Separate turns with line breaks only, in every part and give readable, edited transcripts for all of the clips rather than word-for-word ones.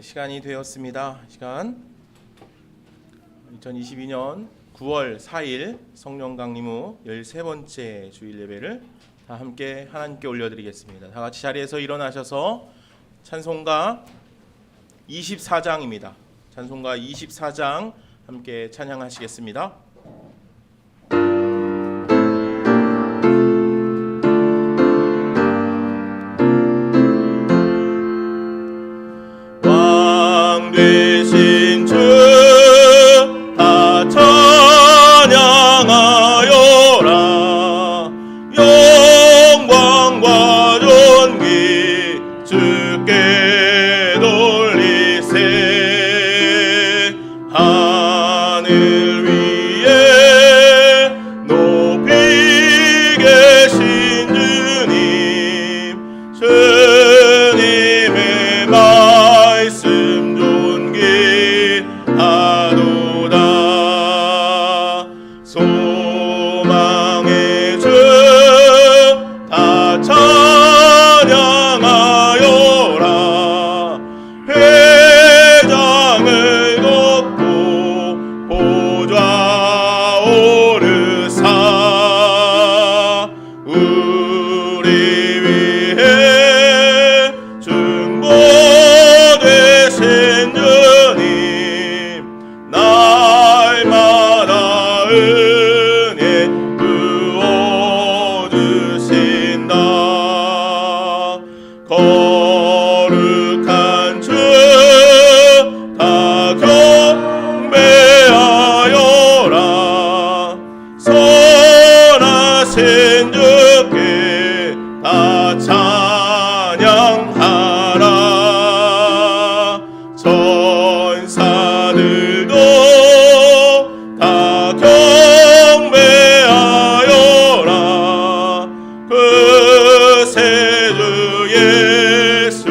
시간이 되었습니다. 시간 2022년 9월 4일 성령 강림 후 13번째 주일 예배를 다 함께 하나님께 올려드리겠습니다. 다 같이 자리에서 일어나셔서 찬송가 24장입니다. 찬송가 24장 함께 찬양하시겠습니다.
되신 주 다 찬양하여라. 영광과 존귀 주께 돌리세. 하늘 위에 높이 계신 주님, 주님의 말씀 하도다. 소망의 주 다 찬양하여라. 회장을 걷고 보좌 오르사. 우리 위해 중보되신 주님, 날마다 은혜 부어주신다. 거룩한 주 다 경배하여라. 선하신 주께 다 찬양하라. 천사들도 다 경배하여라. 그 세주 예수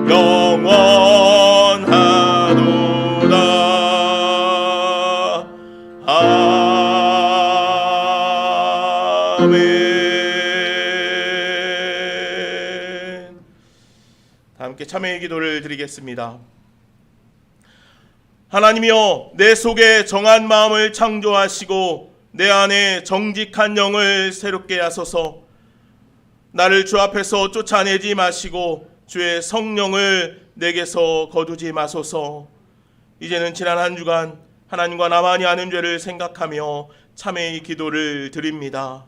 영원하도다. 아멘. 다 함께 참회의 기도를 드리겠습니다. 하나님이여, 내 속에 정한 마음을 창조하시고 내 안에 정직한 영을 새롭게 하소서. 나를 주 앞에서 쫓아내지 마시고 주의 성령을 내게서 거두지 마소서. 이제는 지난 한 주간 하나님과 나만이 아는 죄를 생각하며 참회의 기도를 드립니다.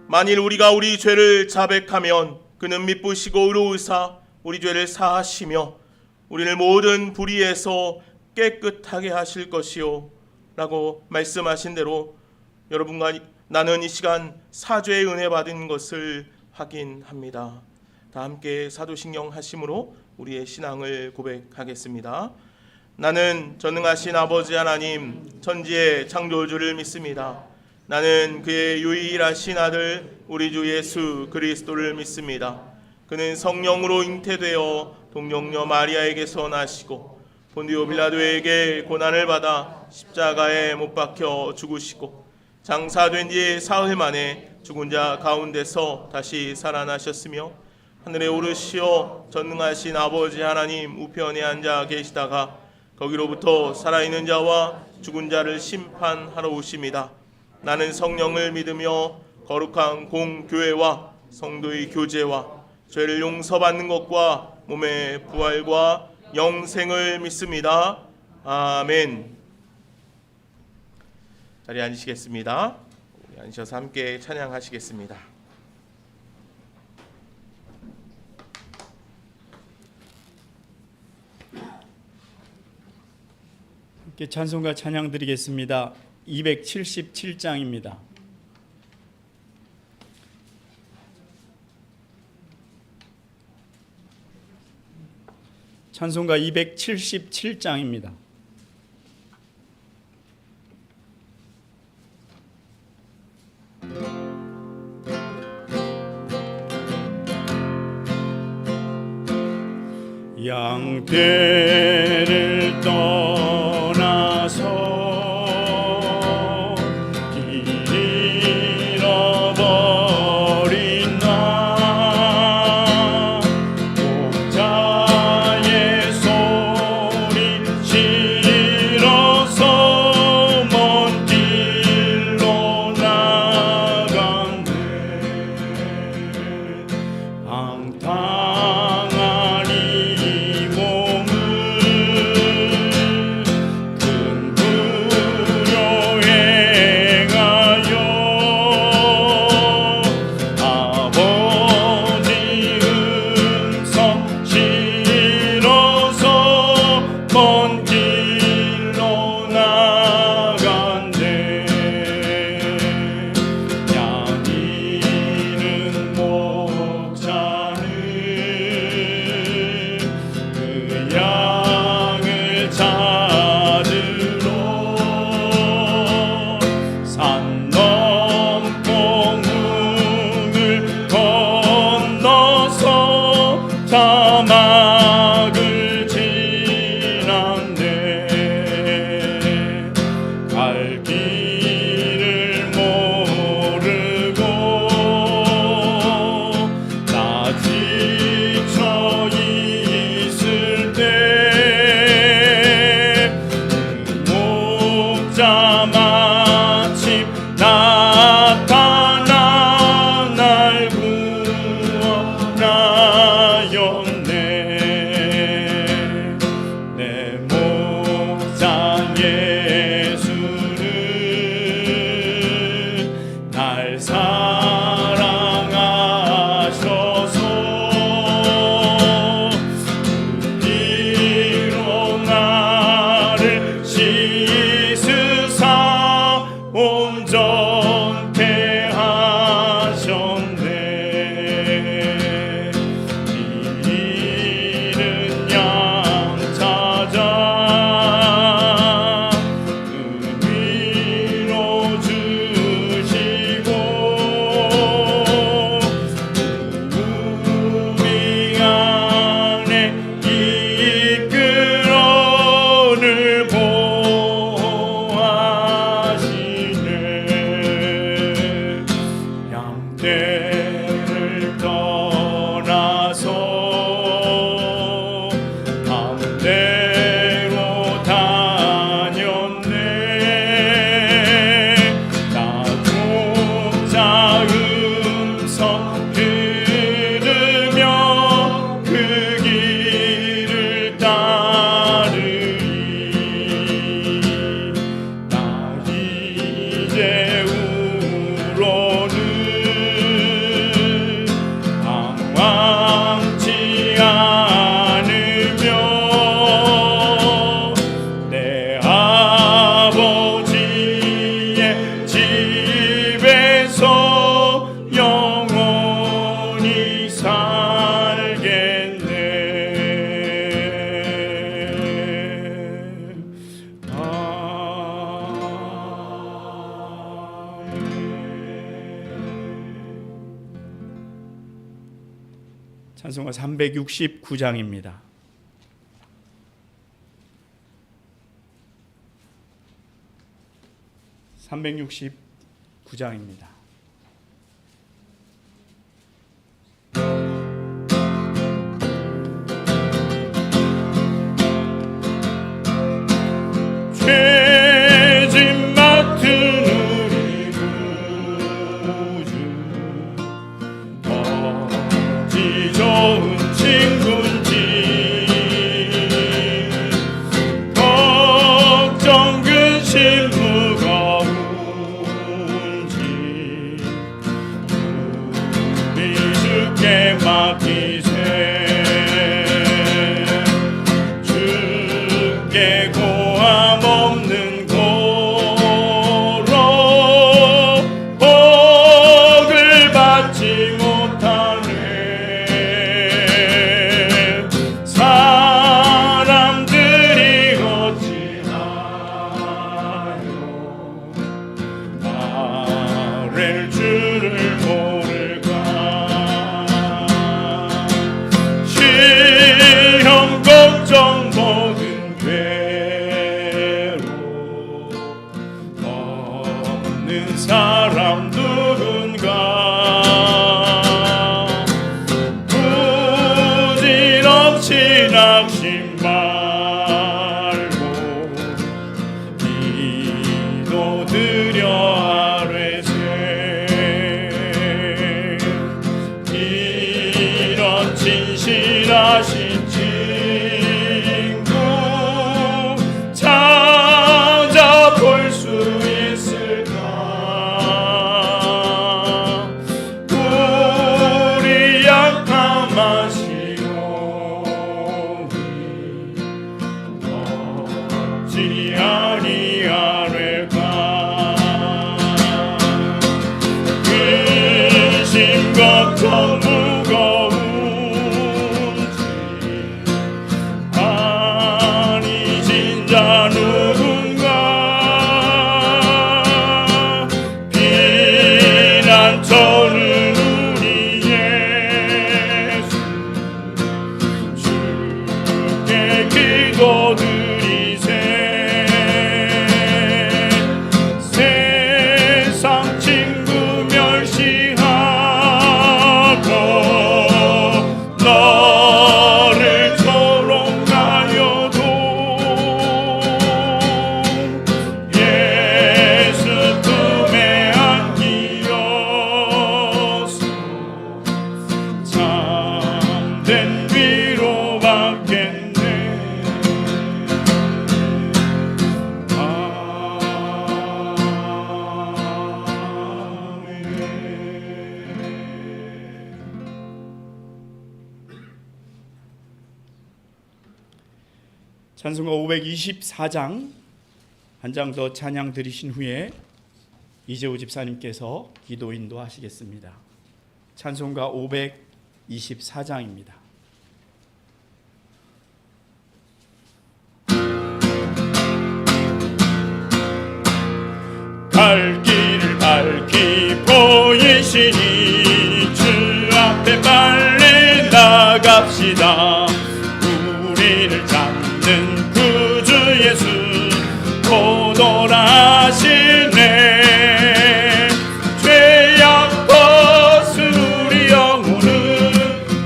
만일 우리가 우리 죄를 자백하면 그는 미쁘시고 의로우사 우리 죄를 사하시며 우리를 모든 불의에서 깨끗하게 하실 것이요 라고 말씀하신 대로 여러분과 나는 이 시간 사죄의 은혜 받은 것을 확인합니다. 다 함께 사도신경 하심으로 우리의 신앙을 고백하겠습니다. 나는 전능하신 아버지 하나님 천지의 창조주를 믿습니다. 나는 그의 유일하신 아들 우리 주 예수 그리스도를 믿습니다. 그는 성령으로 잉태되어 동정녀 마리아에게서 나시고 본디오 빌라도에게 고난을 받아 십자가에 못 박혀 죽으시고 장사된 지 사흘 만에 죽은 자 가운데서 다시 살아나셨으며 하늘에 오르시어 전능하신 아버지 하나님 우편에 앉아 계시다가 거기로부터 살아있는 자와 죽은 자를 심판하러 오십니다. 나는 성령을 믿으며 거룩한 공교회와 성도의 교제와 죄를 용서받는 것과 몸의 부활과 영생을 믿습니다. 아멘. 자리에 앉으시겠습니다. 앉으셔서 함께 찬양하시겠습니다.
함께 찬송가 찬양 드리겠습니다. 277장입니다. 찬송가 277장입니다. 양떼를 떠나서 길 잃어버린 나 목자의 소리 싫어서 먼 길로 나간대. 방탕한 이 몸을 큰 불효에 행하여 아버지 음성 싫어서 먼 길로 나간대. 양이는 목자는 그 양을 찾으러 산 넘고 문을 건너서 자막을 지났네. 갈 길을 모르고 나 지쳐 있을 때 목자 마침 나타나 날 구원하였네. 내 목자 예수는 날 사랑하셔서 이로 나를 씻으사 온전케 하셨네. 이른 양 찾아 은위로 주시고 우리 안에 이끌어 늘 보호하시네. 양떼를 떠나서 맘대로 다녔네. 나 독자 음성 들으며 그 길을 따르리. 나 이제 우로는 방황치 않으며 내 아버지의 집에서 영원히 살겠네. 찬송가 369장입니다. (369장입니다) 죄짐 맡은 우리 구주 어찌 좋은 친구인지 걱정 근심 무거운지 그 사람 누군가 부질없이 낙심 말고 기도드려 아뢰세 이런 진실하신 친구 찾아볼 수 있을까 우리 약함 아시오니 없지 아니하리까 근심 걱정 무거운지 아니 진짜 누군가 피난처는 우리 예수 주께 기도드리세 세상 친구 멸시하고 너를 조롱하여도 예수 품에 안기어서 참된 위로받겠네 찬송가 524장 한 장 더 찬양 드리신 후에 이재호 집사님께서 기도 인도하시겠습니다. 찬송가 524장입니다. 갈 길을 밝히 보이시니 주 앞에 빨리 나갑시다. 우리를 잡는 구주 예수 도돌아시네. 죄악 벗은 우리 영혼은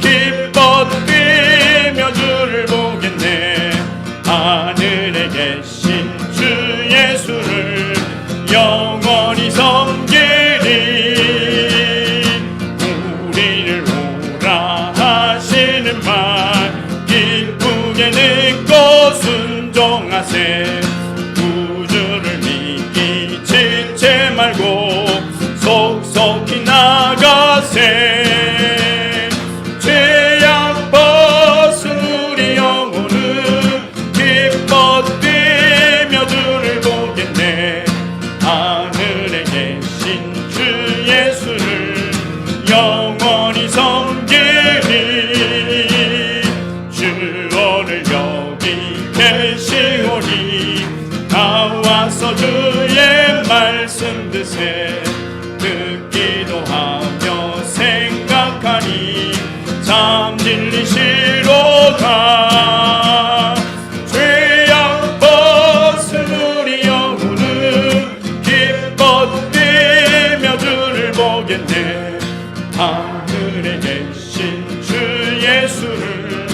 기뻐 뛰며 주를 보겠네. 하늘에 계신 주 예수를 영원히 섬기리. 우리를 오라 하시는 말 기쁘게 듣고 순종하세. 구주를 믿기 지체 말고 속속히 나가세. 죄악 벗은 우리 영혼은 기뻐 뛰며 주를 보겠네. 하늘에 계신 주 예수를 영원히 섬기리. 주 오늘 여기 계시오니 나와서 주의 말씀 드세. 듣기도 하며 생각하니 참 진리시로다. 죄악 벗은 우리 영혼은 기뻐 뛰며 주를 보겠네. 하늘에 계신 주 예수를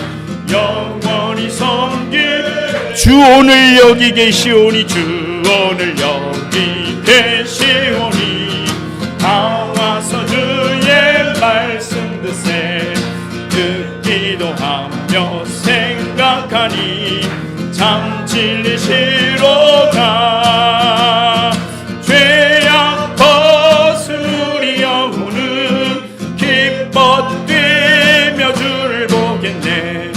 영원히 섬기네. 주 오늘 여기 계시오니 주 오늘 여기 계시오니 나와서 주의 말씀 드세. 듣기도 하며 생각하니 참 진리시로다. 죄악 벗은 우리 영혼은 기뻐 뛰며 주를 보겠네.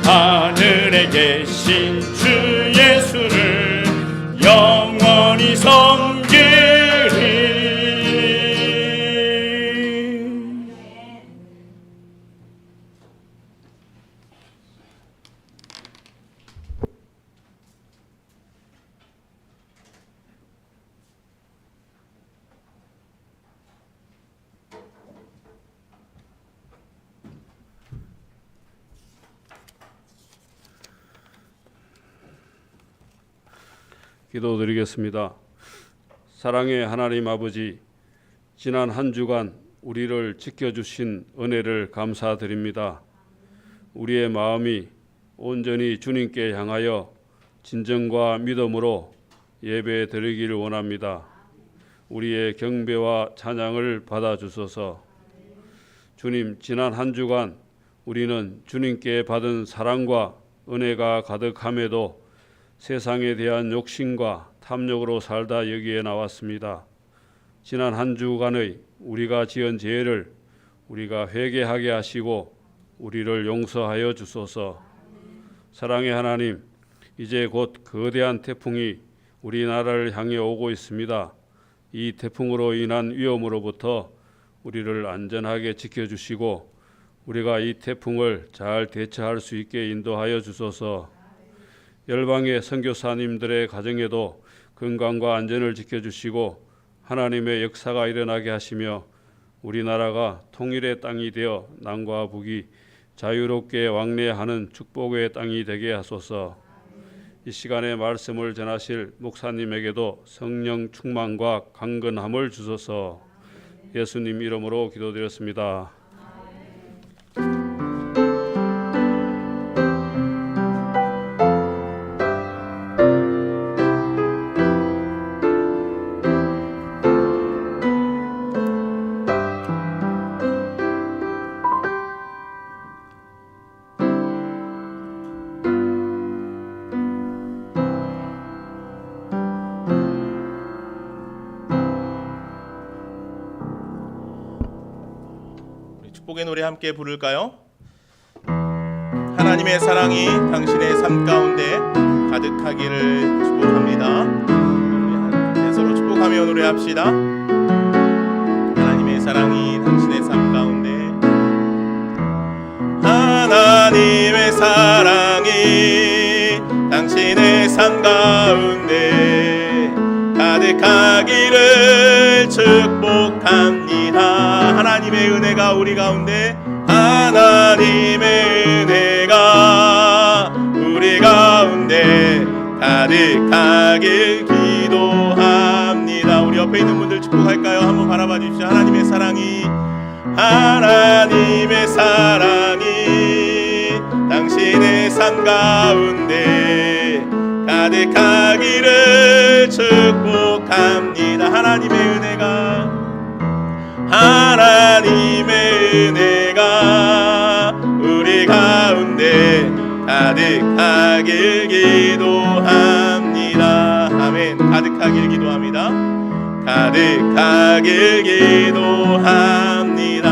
하늘에 계신 주 예수를 영원히 섬기리.
기도드리겠습니다. 사랑의 하나님 아버지, 지난 한 주간 우리를 지켜주신 은혜를 감사드립니다. 우리의 마음이 온전히 주님께 향하여 진정과 믿음으로 예배 드리기를 원합니다. 우리의 경배와 찬양을 받아주소서. 주님, 지난 한 주간 우리는 주님께 받은 사랑과 은혜가 가득함에도 세상에 대한 욕심과 탐욕으로 살다 여기에 나왔습니다. 지난 한 주간의 우리가 지은 죄를 우리가 회개하게 하시고 우리를 용서하여 주소서. 사랑의 하나님, 이제 곧 거대한 태풍이 우리나라를 향해 오고 있습니다. 이 태풍으로 인한 위험으로부터 우리를 안전하게 지켜주시고 우리가 이 태풍을 잘 대처할 수 있게 인도하여 주소서. 열방의 선교사님들의 가정에도 건강과 안전을 지켜주시고 하나님의 역사가 일어나게 하시며 우리나라가 통일의 땅이 되어 남과 북이 자유롭게 왕래하는 축복의 땅이 되게 하소서. 이 시간에 말씀을 전하실 목사님에게도 성령 충만과 강건함을 주소서. 예수님 이름으로 기도드렸습니다.
축복의 노래 함께 부를까요? 하나님의 사랑이 당신의 삶 가운데 가득하기를 축복합니다. 우리 서로 축복하며 노래합시다. 하나님의 사랑이 당신의 삶 가운데, 하나님의 사랑이 당신의 삶 가운데 가득하기를 축복합니다. 하나님의 은혜가 우리 가운데, 하나님의 은혜가 우리 가운데 가득하길 기도합니다. 우리 옆에 있는 분들 축복할까요? 한번 바라봐 주십시오. 하나님의 사랑이, 하나님의 사랑이 당신의 삶 가운데 가득하기를 축복합니다. 하나님의 은혜가, 하나님의 은혜가 우리 가운데 가득하길 기도합니다. 아멘. 가득하길 기도합니다. 가득하길 기도합니다.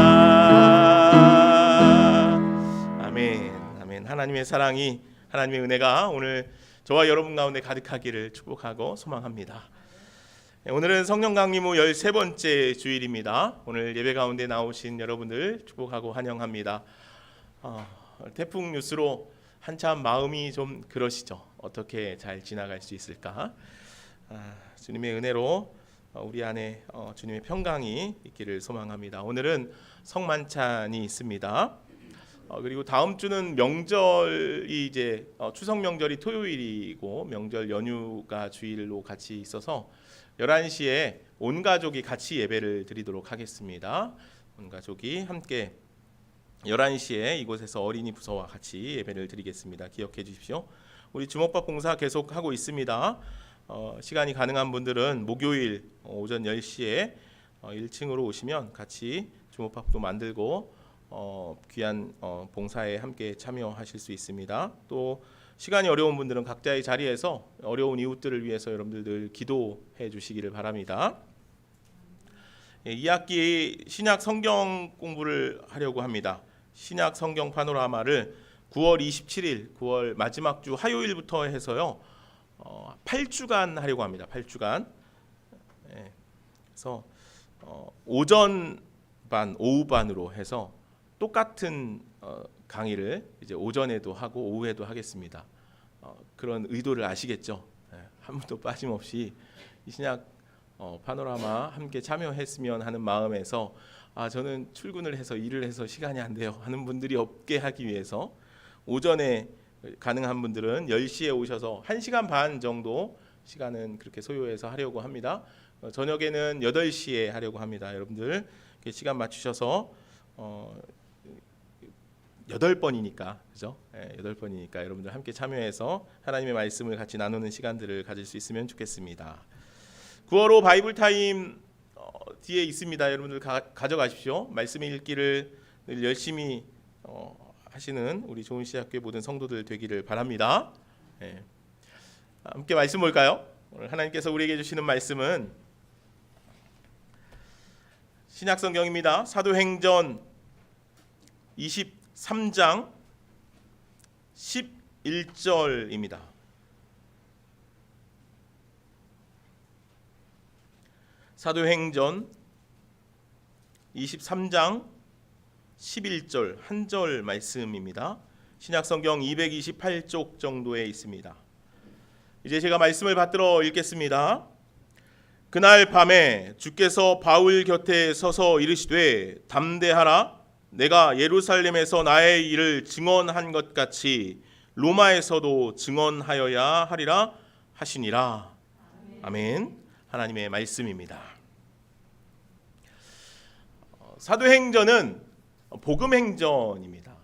아멘. 아멘. 하나님의 사랑이, 하나님의 은혜가 오늘 저와 여러분 가운데 가득하기를 축복하고 소망합니다. 오늘은 성령 강림후 13번째 주일입니다. 오늘 예배 가운데 나오신 여러분들 축복하고 환영합니다. 태풍 뉴스로 한참 마음이 좀 그러시죠. 어떻게 잘 지나갈 수 있을까? 주님의 은혜로 우리 안에 주님의 평강이 있기를 소망합니다. 오늘은 성만찬이 있습니다. 그리고 다음 주는 명절이 이제 추석 명절이 토요일이고 명절 연휴가 주일로 같이 있어서 11시에 온 가족이 같이 예배를 드리도록 하겠습니다. 온 가족이 함께 11시에 이곳에서 어린이 부서와 같이 예배를 드리겠습니다. 기억해 주십시오. 우리 주먹밥 봉사 계속하고 있습니다. 시간이 가능한 분들은 목요일 오전 10시에 1층으로 오시면 같이 주먹밥도 만들고 귀한 봉사에 함께 참여하실 수 있습니다. 또 시간이 어려운 분들은 각자의 자리에서 어려운 이웃들을 위해서 여러분들 늘 기도해 주시기를 바랍니다. 2학기 신약 성경 공부를 하려고 합니다. 신약 성경 파노라마를 9월 27일, 9월 마지막 주 화요일부터 해서요 8주간 하려고 합니다. 8주간. 그래서 오전 반, 오후 반으로 해서 똑같은 강의를 이제 오전에도 하고 오후에도 하겠습니다. 그런 의도를 아시겠죠? 한 분도 빠짐없이 이 신약 파노라마 함께 참여했으면 하는 마음에서 저는 출근을 해서 일을 해서 시간이 안 돼요 하는 분들이 없게 하기 위해서 오전에 가능한 분들은 10시에 오셔서 1시간 반 정도 시간은 그렇게 소요해서 하려고 합니다. 저녁에는 8시에 하려고 합니다. 여러분들 시간 맞추셔서 8번이니까 그죠? 8번이니까 여러분들 함께 참여해서 하나님의 말씀을 같이 나누는 시간들을 가질 수 있으면 좋겠습니다. 9월호 바이블 타임 뒤에 있습니다. 여러분들 가져가십시오. 말씀 읽기를 늘 열심히 하시는 우리 좋은시작교회 모든 성도들 되기를 바랍니다. 함께 말씀 볼까요? 오늘 하나님께서 우리에게 주시는 말씀은 신약성경입니다. 사도행전 23장 11절입니다. 사도행전 23장 11절 한 절 말씀입니다. 신약성경 228쪽 정도에 있습니다. 이제 제가 말씀을 받들어 읽겠습니다. 그날 밤에 주께서 바울 곁에 서서 이르시되 담대하라. 내가 예루살렘에서 나의 일을 증언한 것 같이 로마에서도 증언하여야 하리라 하시니라. 아멘. 하나님의 말씀입니다. 사도행전은 복음행전입니다.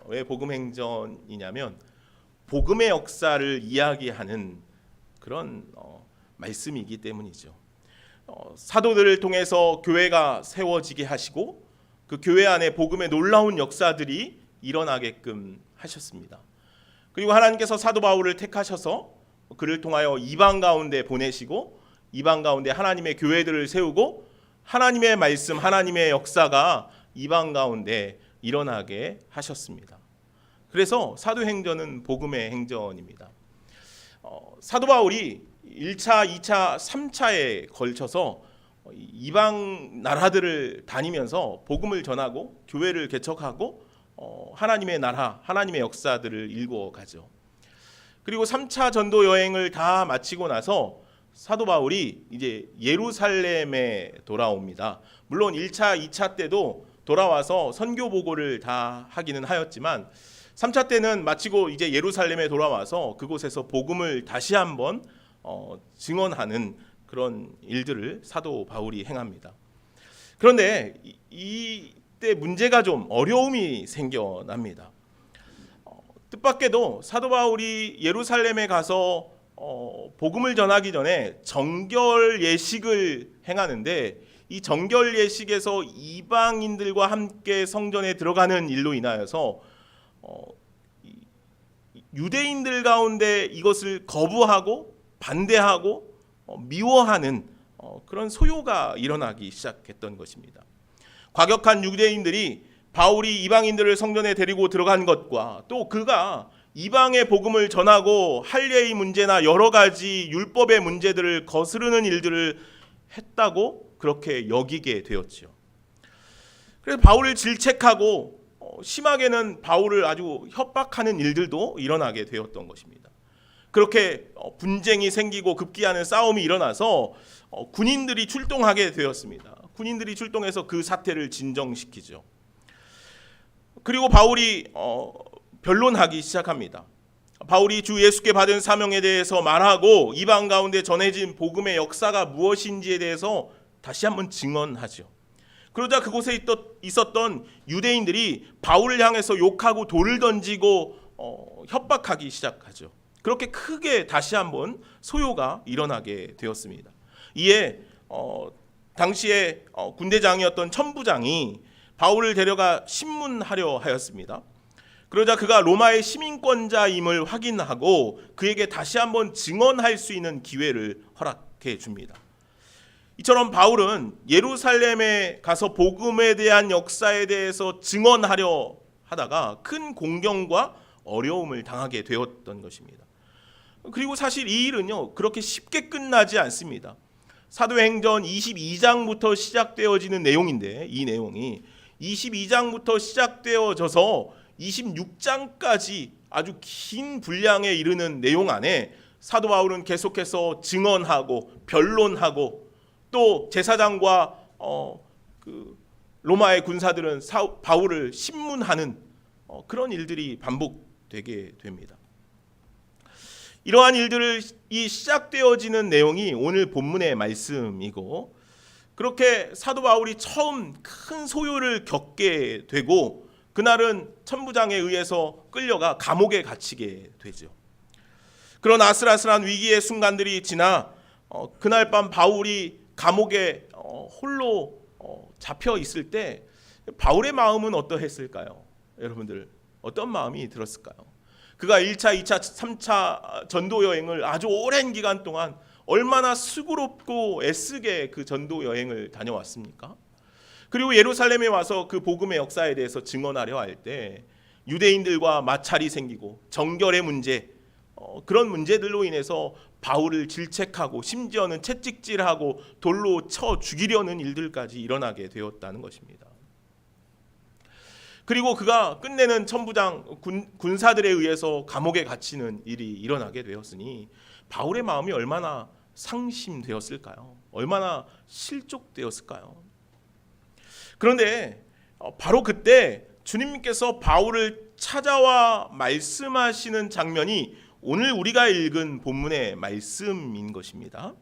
왜 복음행전이냐면 복음의 역사를 이야기하는 그런 말씀이기 때문이죠. 사도들을 통해서 교회가 세워지게 하시고 그 교회 안에 복음의 놀라운 역사들이 일어나게끔 하셨습니다. 그리고 하나님께서 사도 바울을 택하셔서 그를 통하여 이방 가운데 보내시고 이방 가운데 하나님의 교회들을 세우고 하나님의 말씀, 하나님의 역사가 이방 가운데 일어나게 하셨습니다. 그래서 사도행전은 복음의 행전입니다. 사도 바울이 1차, 2차, 3차에 걸쳐서 이방 나라들을 다니면서 복음을 전하고 교회를 개척하고 하나님의 나라, 하나님의 역사들을 일궈가죠. 그리고 3차 전도 여행을 다 마치고 나서 사도 바울이 이제 예루살렘에 돌아옵니다. 물론 1차, 2차 때도 돌아와서 선교 보고를 다 하기는 하였지만 3차 때는 마치고 이제 예루살렘에 돌아와서 그곳에서 복음을 다시 한번 증언하는 그런 일들을 사도 바울이 행합니다. 그런데 이때 문제가 좀 어려움이 생겨납니다. 뜻밖에도 사도 바울이 예루살렘에 가서 복음을 전하기 전에 정결 예식을 행하는데 이 정결 예식에서 이방인들과 함께 성전에 들어가는 일로 인하여서 유대인들 가운데 이것을 거부하고 반대하고 미워하는 그런 소요가 일어나기 시작했던 것입니다. 과격한 유대인들이 바울이 이방인들을 성전에 데리고 들어간 것과 또 그가 이방의 복음을 전하고 할례의 문제나 여러 가지 율법의 문제들을 거스르는 일들을 했다고 그렇게 여기게 되었죠. 그래서 바울을 질책하고 심하게는 바울을 아주 협박하는 일들도 일어나게 되었던 것입니다. 그렇게 분쟁이 생기고 급기야는 싸움이 일어나서 군인들이 출동하게 되었습니다. 군인들이 출동해서 그 사태를 진정시키죠. 그리고 바울이 변론하기 시작합니다. 바울이 주 예수께 받은 사명에 대해서 말하고 이방 가운데 전해진 복음의 역사가 무엇인지에 대해서 다시 한번 증언하죠. 그러자 그곳에 있었던 유대인들이 바울을 향해서 욕하고 돌을 던지고 협박하기 시작하죠. 그렇게 크게 다시 한번 소요가 일어나게 되었습니다. 이에 당시에 군대장이었던 천부장이 바울을 데려가 신문하려 하였습니다. 그러자 그가 로마의 시민권자임을 확인하고 그에게 다시 한번 증언할 수 있는 기회를 허락해 줍니다. 이처럼 바울은 예루살렘에 가서 복음에 대한 역사에 대해서 증언하려 하다가 큰 공경과 어려움을 당하게 되었던 것입니다. 그리고 사실 이 일은요 그렇게 쉽게 끝나지 않습니다. 사도행전 22장부터 시작되어지는 내용인데 이 내용이 22장부터 시작되어져서 26장까지 아주 긴 분량에 이르는 내용 안에 사도 바울은 계속해서 증언하고 변론하고 또 제사장과 그 로마의 군사들은 바울을 신문하는 그런 일들이 반복되게 됩니다. 이러한 일들이 시작되어지는 내용이 오늘 본문의 말씀이고, 그렇게 사도 바울이 처음 큰 소요를 겪게 되고 그날은 천부장에 의해서 끌려가 감옥에 갇히게 되죠. 그런 아슬아슬한 위기의 순간들이 지나 그날 밤 바울이 감옥에 홀로 잡혀 있을 때 바울의 마음은 어떠했을까요? 여러분들 어떤 마음이 들었을까요? 그가 1차, 2차, 3차 전도 여행을 아주 오랜 기간 동안 얼마나 수고롭고 애쓰게 그 전도 여행을 다녀왔습니까? 그리고 예루살렘에 와서 그 복음의 역사에 대해서 증언하려 할 때 유대인들과 마찰이 생기고 정결의 문제, 그런 문제들로 인해서 바울을 질책하고 심지어는 채찍질하고 돌로 쳐 죽이려는 일들까지 일어나게 되었다는 것입니다. 그리고 그가 끝내는 천부장 군사들에 의해서 감옥에 갇히는 일이 일어나게 되었으니 바울의 마음이 얼마나 상심되었을까요? 얼마나 실족되었을까요? 그런데 바로 그때 주님께서 바울을 찾아와 말씀하시는 장면이 오늘 우리가 읽은 본문의 말씀인 것입니다.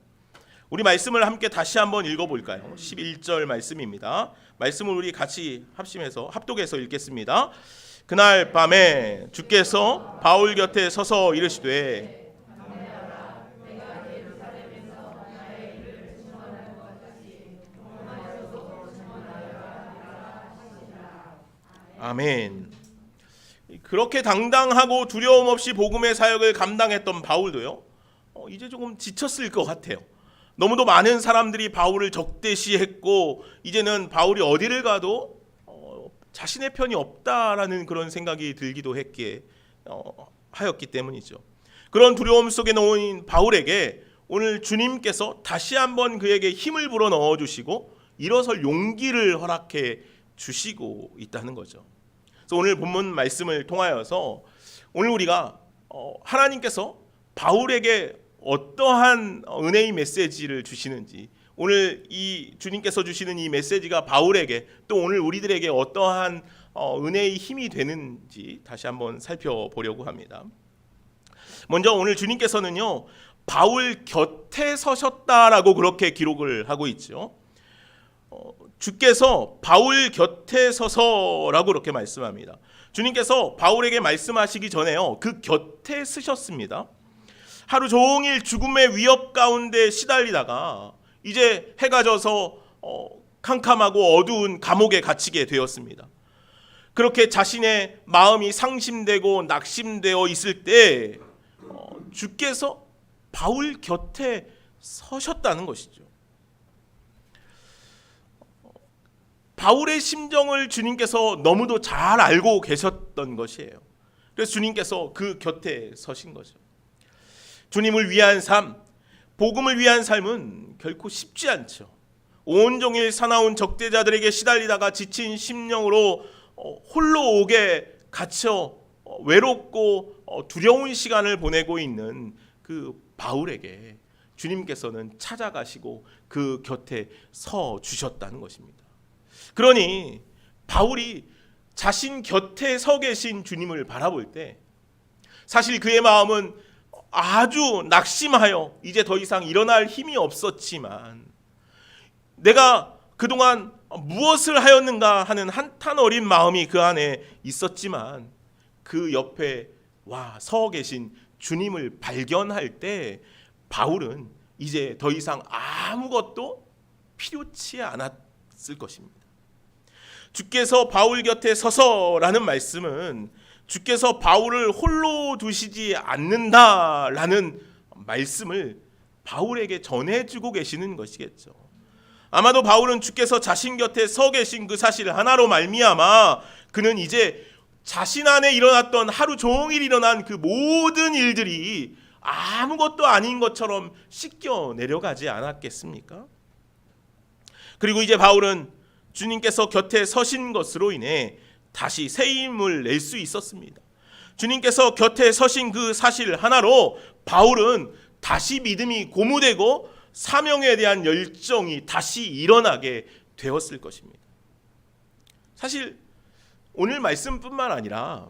우리 말씀을 함께 다시 한번 읽어볼까요? 11절 말씀입니다. 말씀을 우리 같이 합독해서 읽겠습니다. 그날 밤에 주께서 바울 곁에 서서 이르시되 아멘. 그렇게 당당하고 두려움 없이 복음의 사역을 감당했던 바울도요, 이제 조금 지쳤을 것 같아요. 너무도 많은 사람들이 바울을 적대시했고 이제는 바울이 어디를 가도 자신의 편이 없다라는 그런 생각이 들기도 했기에 하였기 때문이죠. 그런 두려움 속에 놓인 바울에게 오늘 주님께서 다시 한번 그에게 힘을 불어 넣어 주시고 일어설 용기를 허락해 주시고 있다는 거죠. 그래서 오늘 본문 말씀을 통하여서 오늘 우리가 하나님께서 바울에게 어떠한 은혜의 메시지를 주시는지, 오늘 이 주님께서 주시는 이 메시지가 바울에게 또 오늘 우리들에게 어떠한 은혜의 힘이 되는지 다시 한번 살펴보려고 합니다. 먼저 오늘 주님께서는요, 바울 곁에 서셨다라고 그렇게 기록을 하고 있죠. 주께서 바울 곁에 서서라고 그렇게 말씀합니다. 주님께서 바울에게 말씀하시기 전에요, 그 곁에 서셨습니다. 하루 종일 죽음의 위협 가운데 시달리다가 이제 해가 져서 캄캄하고 어두운 감옥에 갇히게 되었습니다. 그렇게 자신의 마음이 상심되고 낙심되어 있을 때 주께서 바울 곁에 서셨다는 것이죠. 바울의 심정을 주님께서 너무도 잘 알고 계셨던 것이에요. 그래서 주님께서 그 곁에 서신 거죠. 주님을 위한 삶, 복음을 위한 삶은 결코 쉽지 않죠. 온종일 사나운 적대자들에게 시달리다가 지친 심령으로 홀로 옥에 갇혀 외롭고 두려운 시간을 보내고 있는 그 바울에게 주님께서는 찾아가시고 그 곁에 서 주셨다는 것입니다. 그러니 바울이 자신 곁에 서 계신 주님을 바라볼 때 사실 그의 마음은 아주 낙심하여 이제 더 이상 일어날 힘이 없었지만, 내가 그동안 무엇을 하였는가 하는 한탄 어린 마음이 그 안에 있었지만 그 옆에 서 계신 주님을 발견할 때 바울은 이제 더 이상 아무것도 필요치 않았을 것입니다. 주께서 바울 곁에 서서라는 말씀은 주께서 바울을 홀로 두시지 않는다라는 말씀을 바울에게 전해주고 계시는 것이겠죠. 아마도 바울은 주께서 자신 곁에 서 계신 그 사실 하나로 말미암아 그는 이제 자신 안에 일어났던 하루 종일 일어난 그 모든 일들이 아무것도 아닌 것처럼 씻겨 내려가지 않았겠습니까? 그리고 이제 바울은 주님께서 곁에 서신 것으로 인해 다시 새 힘을 낼 수 있었습니다. 주님께서 곁에 서신 그 사실 하나로 바울은 다시 믿음이 고무되고 사명에 대한 열정이 다시 일어나게 되었을 것입니다. 사실 오늘 말씀뿐만 아니라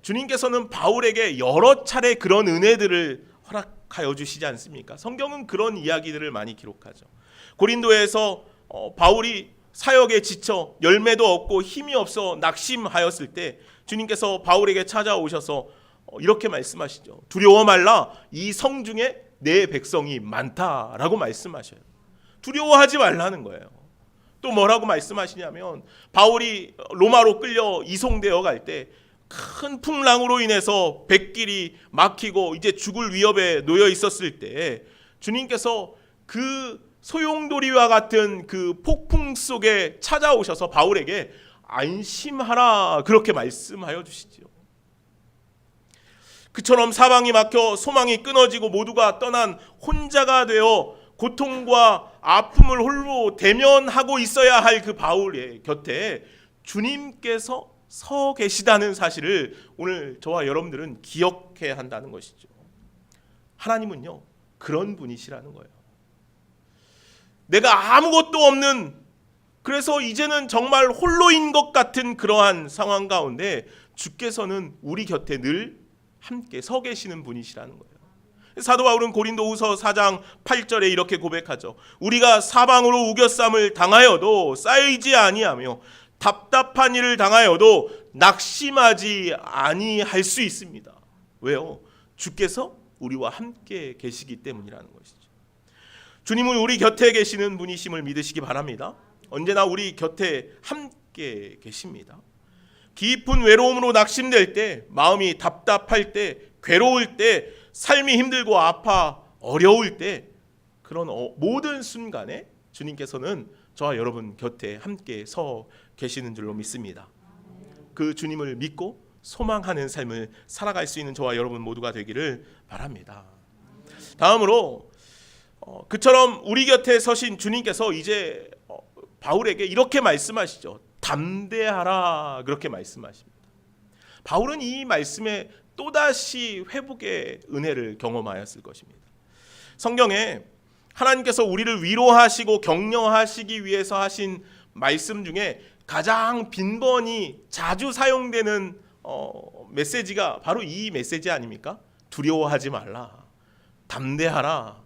주님께서는 바울에게 여러 차례 그런 은혜들을 허락하여 주시지 않습니까? 성경은 그런 이야기들을 많이 기록하죠. 고린도에서 바울이 사역에 지쳐 열매도 없고 힘이 없어 낙심하였을 때 주님께서 바울에게 찾아오셔서 이렇게 말씀하시죠. 두려워 말라, 이 성 중에 내 백성이 많다라고 말씀하셔요. 두려워하지 말라는 거예요. 또 뭐라고 말씀하시냐면 바울이 로마로 끌려 이송되어 갈 때 큰 풍랑으로 인해서 백길이 막히고 이제 죽을 위협에 놓여 있었을 때 주님께서 그 소용돌이와 같은 그 폭풍 속에 찾아오셔서 바울에게 안심하라 그렇게 말씀하여 주시죠. 그처럼 사방이 막혀 소망이 끊어지고 모두가 떠난 혼자가 되어 고통과 아픔을 홀로 대면하고 있어야 할 그 바울의 곁에 주님께서 서 계시다는 사실을 오늘 저와 여러분들은 기억해야 한다는 것이죠. 하나님은요, 그런 분이시라는 거예요. 내가 아무것도 없는, 그래서 이제는 정말 홀로인 것 같은 그러한 상황 가운데 주께서는 우리 곁에 늘 함께 서 계시는 분이시라는 거예요. 사도 바울은 고린도후서 4장 8절에 이렇게 고백하죠. 우리가 사방으로 우겨쌈을 당하여도 쌓이지 아니하며 답답한 일을 당하여도 낙심하지 아니할 수 있습니다. 왜요? 주께서 우리와 함께 계시기 때문이라는 것이죠. 주님은 우리 곁에 계시는 분이심을 믿으시기 바랍니다. 언제나 우리 곁에 함께 계십니다. 깊은 외로움으로 낙심될 때, 마음이 답답할 때, 괴로울 때, 삶이 힘들고 아파 어려울 때, 그런 모든 순간에 주님께서는 저와 여러분 곁에 함께 서 계시는 줄로 믿습니다. 그 주님을 믿고 소망하는 삶을 살아갈 수 있는 저와 여러분 모두가 되기를 바랍니다. 다음으로 그처럼 우리 곁에 서신 주님께서 이제 바울에게 이렇게 말씀하시죠. 담대하라 그렇게 말씀하십니다. 바울은 이 말씀에 또다시 회복의 은혜를 경험하였을 것입니다. 성경에 하나님께서 우리를 위로하시고 격려하시기 위해서 하신 말씀 중에 가장 빈번히 자주 사용되는 메시지가 바로 이 메시지 아닙니까? 두려워하지 말라, 담대하라,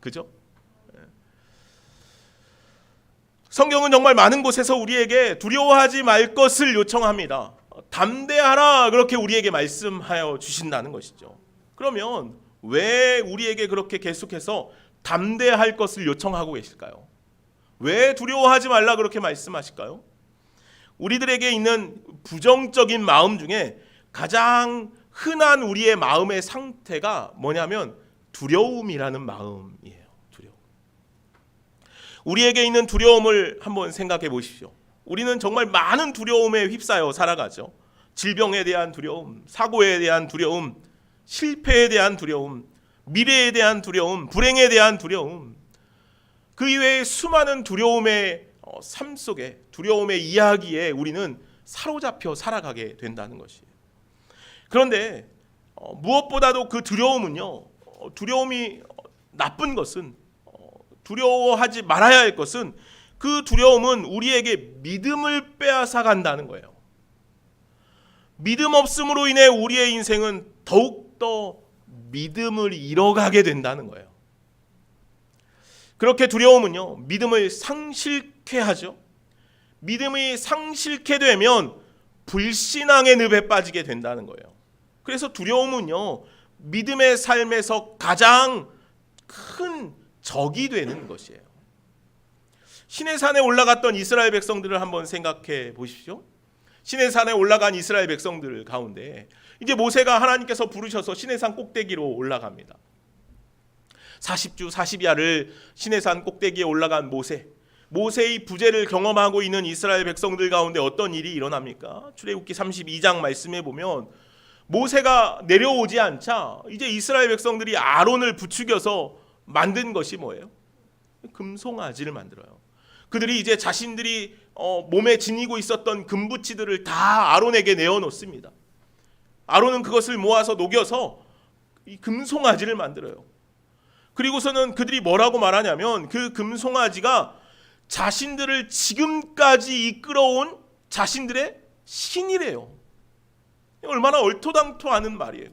그죠? 성경은 정말 많은 곳에서 우리에게 두려워하지 말 것을 요청합니다. 담대하라 그렇게 우리에게 말씀하여 주신다는 것이죠. 그러면 왜 우리에게 그렇게 계속해서 담대할 것을 요청하고 계실까요? 왜 두려워하지 말라 그렇게 말씀하실까요? 우리들에게 있는 부정적인 마음 중에 가장 흔한 우리의 마음의 상태가 뭐냐면 두려움이라는 마음이에요. 두려움. 우리에게 있는 두려움을 한번 생각해 보십시오. 우리는 정말 많은 두려움에 휩싸여 살아가죠. 질병에 대한 두려움, 사고에 대한 두려움, 실패에 대한 두려움, 미래에 대한 두려움, 불행에 대한 두려움, 그 이외에 수많은 두려움의 삶 속에, 두려움의 이야기에 우리는 사로잡혀 살아가게 된다는 것이에요. 그런데 무엇보다도 그 두려움은요, 두려움이 나쁜 것은, 두려워하지 말아야 할 것은, 그 두려움은 우리에게 믿음을 빼앗아 간다는 거예요. 믿음 없음으로 인해 우리의 인생은 더욱더 믿음을 잃어가게 된다는 거예요. 그렇게 두려움은요, 믿음을 상실케 하죠. 믿음이 상실케 되면 불신앙의 늪에 빠지게 된다는 거예요. 그래서 두려움은요, 믿음의 삶에서 가장 큰 적이 되는 것이에요. 시내산에 올라갔던 이스라엘 백성들을 한번 생각해 보십시오. 시내산에 올라간 이스라엘 백성들 가운데 이제 모세가 하나님께서 부르셔서 시내산 꼭대기로 올라갑니다. 40주 40야를 시내산 꼭대기에 올라간 모세의 부재를 경험하고 있는 이스라엘 백성들 가운데 어떤 일이 일어납니까? 출애굽기 32장 말씀에 보면 모세가 내려오지 않자 이제 이스라엘 백성들이 아론을 부추겨서 만든 것이 뭐예요? 금송아지를 만들어요. 그들이 이제 자신들이 몸에 지니고 있었던 금부치들을 다 아론에게 내어놓습니다. 아론은 그것을 모아서 녹여서 이 금송아지를 만들어요. 그리고서는 그들이 뭐라고 말하냐면 그 금송아지가 자신들을 지금까지 이끌어온 자신들의 신이래요. 얼마나 얼토당토하는 말이에요.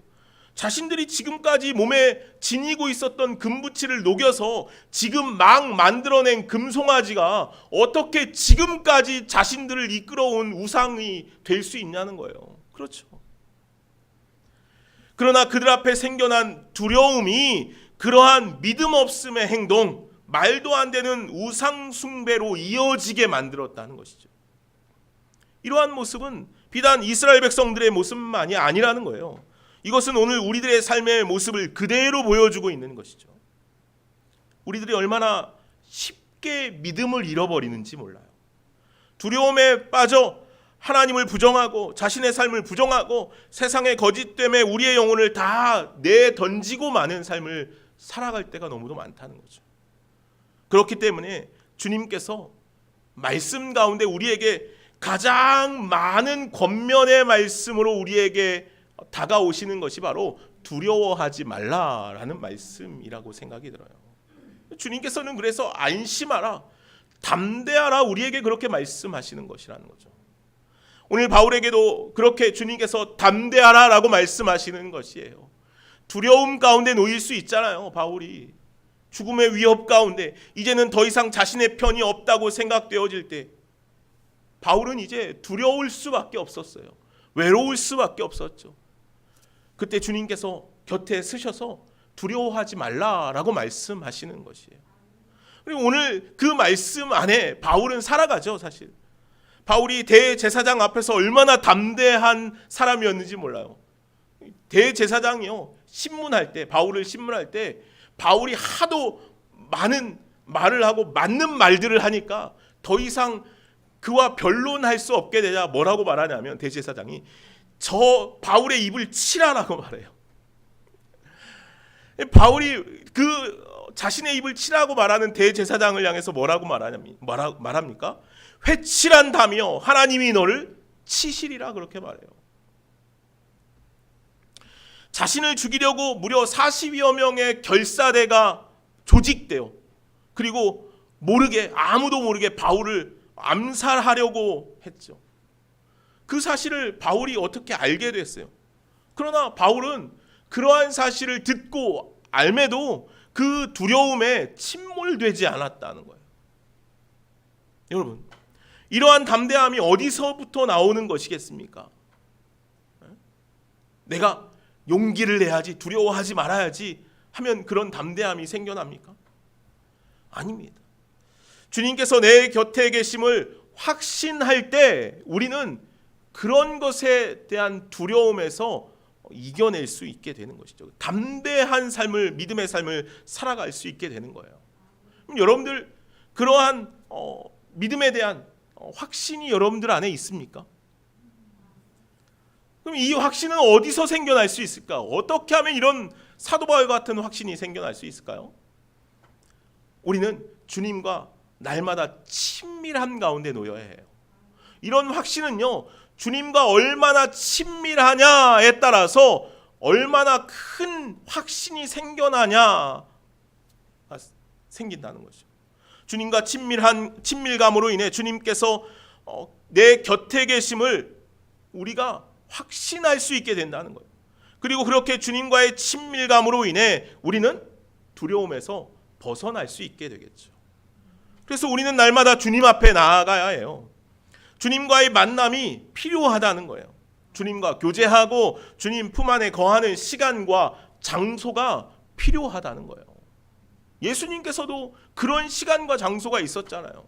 자신들이 지금까지 몸에 지니고 있었던 금붙이를 녹여서 지금 막 만들어낸 금송아지가 어떻게 지금까지 자신들을 이끌어온 우상이 될 수 있냐는 거예요. 그렇죠. 그러나 그들 앞에 생겨난 두려움이 그러한 믿음 없음의 행동, 말도 안 되는 우상 숭배로 이어지게 만들었다는 것이죠. 이러한 모습은 비단 이스라엘 백성들의 모습만이 아니라는 거예요. 이것은 오늘 우리들의 삶의 모습을 그대로 보여주고 있는 것이죠. 우리들이 얼마나 쉽게 믿음을 잃어버리는지 몰라요. 두려움에 빠져 하나님을 부정하고 자신의 삶을 부정하고 세상의 거짓 때문에 우리의 영혼을 다 내던지고 마는 삶을 살아갈 때가 너무도 많다는 거죠. 그렇기 때문에 주님께서 말씀 가운데 우리에게 가장 많은 권면의 말씀으로 우리에게 다가오시는 것이 바로 두려워하지 말라라는 말씀이라고 생각이 들어요. 주님께서는 그래서 안심하라, 담대하라 우리에게 그렇게 말씀하시는 것이라는 거죠. 오늘 바울에게도 그렇게 주님께서 담대하라라고 말씀하시는 것이에요. 두려움 가운데 놓일 수 있잖아요. 바울이 죽음의 위협 가운데 이제는 더 이상 자신의 편이 없다고 생각되어질 때 바울은 이제 두려울 수밖에 없었어요. 외로울 수밖에 없었죠. 그때 주님께서 곁에 서셔서 두려워하지 말라라고 말씀하시는 것이에요. 그리고 오늘 그 말씀 안에 바울은 살아가죠. 사실 바울이 대제사장 앞에서 얼마나 담대한 사람이었는지 몰라요. 대제사장이요, 신문할 때, 바울을 신문할 때 바울이 하도 많은 말을 하고 맞는 말들을 하니까 더 이상 그와 변론할 수 없게 되자 뭐라고 말하냐면 대제사장이 저 바울의 입을 치라라고 말해요. 바울이 그 자신의 입을 치라고 말하는 대제사장을 향해서 뭐라고 말합니까? 회칠한다며 하나님이 너를 치시리라 그렇게 말해요. 자신을 죽이려고 무려 40여 명의 결사대가 조직돼요. 그리고 아무도 모르게 바울을 암살하려고 했죠. 그 사실을 바울이 어떻게 알게 됐어요? 그러나 바울은 그러한 사실을 듣고 알매도 그 두려움에 침몰되지 않았다는 거예요. 여러분, 이러한 담대함이 어디서부터 나오는 것이겠습니까? 내가 용기를 내야지, 두려워하지 말아야지 하면 그런 담대함이 생겨납니까? 아닙니다. 주님께서 내 곁에 계심을 확신할 때 우리는 그런 것에 대한 두려움에서 이겨낼 수 있게 되는 것이죠. 담대한 삶을, 믿음의 삶을 살아갈 수 있게 되는 거예요. 그럼 여러분들 그러한 믿음에 대한 확신이 여러분들 안에 있습니까? 그럼 이 확신은 어디서 생겨날 수 있을까? 어떻게 하면 이런 사도 바울 같은 확신이 생겨날 수 있을까요? 우리는 주님과 날마다 친밀한 가운데 놓여야 해요. 이런 확신은요, 주님과 얼마나 친밀하냐에 따라서 얼마나 큰 확신이 생겨나냐가 생긴다는 거죠. 주님과 친밀감으로 인해 주님께서 내 곁에 계심을 우리가 확신할 수 있게 된다는 거예요. 그리고 그렇게 주님과의 친밀감으로 인해 우리는 두려움에서 벗어날 수 있게 되겠죠. 그래서 우리는 날마다 주님 앞에 나아가야 해요. 주님과의 만남이 필요하다는 거예요. 주님과 교제하고 주님 품 안에 거하는 시간과 장소가 필요하다는 거예요. 예수님께서도 그런 시간과 장소가 있었잖아요.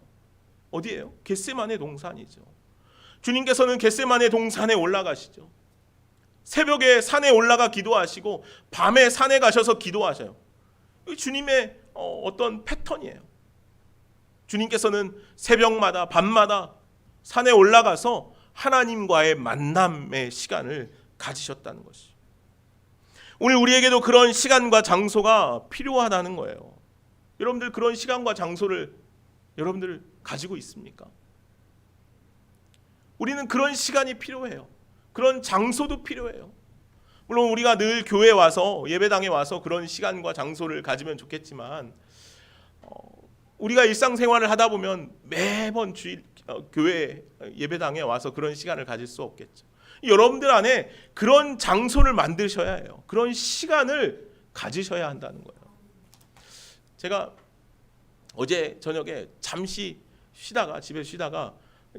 어디예요? 겟세마네 동산이죠. 주님께서는 겟세마네 동산에 올라가시죠. 새벽에 산에 올라가 기도하시고 밤에 산에 가셔서 기도하셔요. 주님의 어떤 패턴이에요. 주님께서는 새벽마다 밤마다 산에 올라가서 하나님과의 만남의 시간을 가지셨다는 것이죠. 오늘 우리에게도 그런 시간과 장소가 필요하다는 거예요. 여러분들 그런 시간과 장소를 여러분들 가지고 있습니까? 우리는 그런 시간이 필요해요. 그런 장소도 필요해요. 물론 우리가 늘 교회에 와서 예배당에 와서 그런 시간과 장소를 가지면 좋겠지만 우리가 일상생활을 하다 보면 매번 주일 교회 예배당에 와서 그런 시간을 가질 수 없겠죠. 여러분들 안에 그런 장소를 만드셔야 해요. 그런 시간을 가지셔야 한다는 거예요. 제가 어제 저녁에 잠시 쉬다가 집에 쉬다가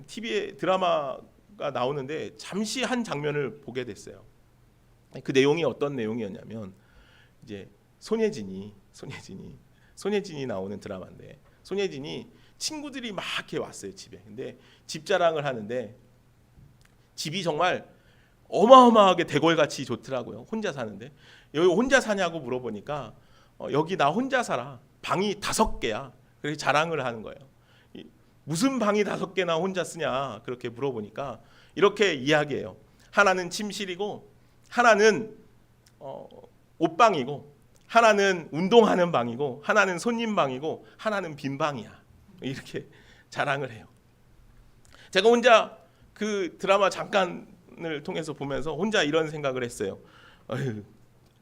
TV에 드라마가 나오는데 잠시 한 장면을 보게 됐어요. 그 내용이 어떤 내용이었냐면 이제 손예진이 나오는 드라마인데 손예진이 친구들이 막 이렇게 왔어요 집에. 근데 집 자랑을 하는데 집이 정말 어마어마하게 대궐같이 좋더라고요. 혼자 사는데 여기 혼자 사냐고 물어보니까 여기 나 혼자 살아. 방이 5개야. 그렇게 자랑을 하는 거예요. 무슨 방이 5개나 혼자 쓰냐 그렇게 물어보니까 이렇게 이야기해요. 하나는 침실이고 하나는 옷방이고 하나는 운동하는 방이고 하나는 손님 방이고 하나는 빈 방이야. 이렇게 자랑을 해요. 제가 혼자 그 드라마 잠깐을 통해서 보면서 혼자 이런 생각을 했어요. 어휴,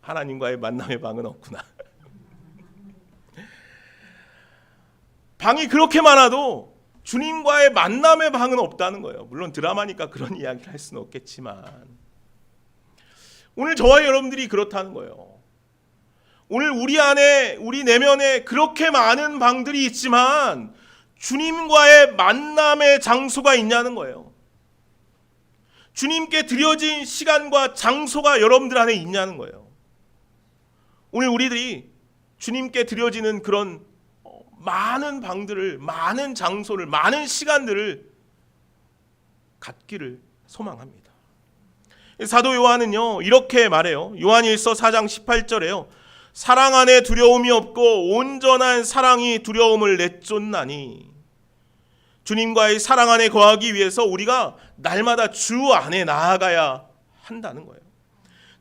하나님과의 만남의 방은 없구나. 방이 그렇게 많아도 주님과의 만남의 방은 없다는 거예요. 물론 드라마니까 그런 이야기를 할 수는 없겠지만 오늘 저와 여러분들이 그렇다는 거예요. 오늘 우리 안에 우리 내면에 그렇게 많은 방들이 있지만 주님과의 만남의 장소가 있냐는 거예요. 주님께 드려진 시간과 장소가 여러분들 안에 있냐는 거예요. 오늘 우리들이 주님께 드려지는 그런 많은 방들을, 많은 장소를, 많은 시간들을 갖기를 소망합니다. 사도 요한은요 이렇게 말해요. 요한일서 4장 18절에요. 사랑 안에 두려움이 없고 온전한 사랑이 두려움을 내쫓나니. 주님과의 사랑 안에 거하기 위해서 우리가 날마다 주 안에 나아가야 한다는 거예요.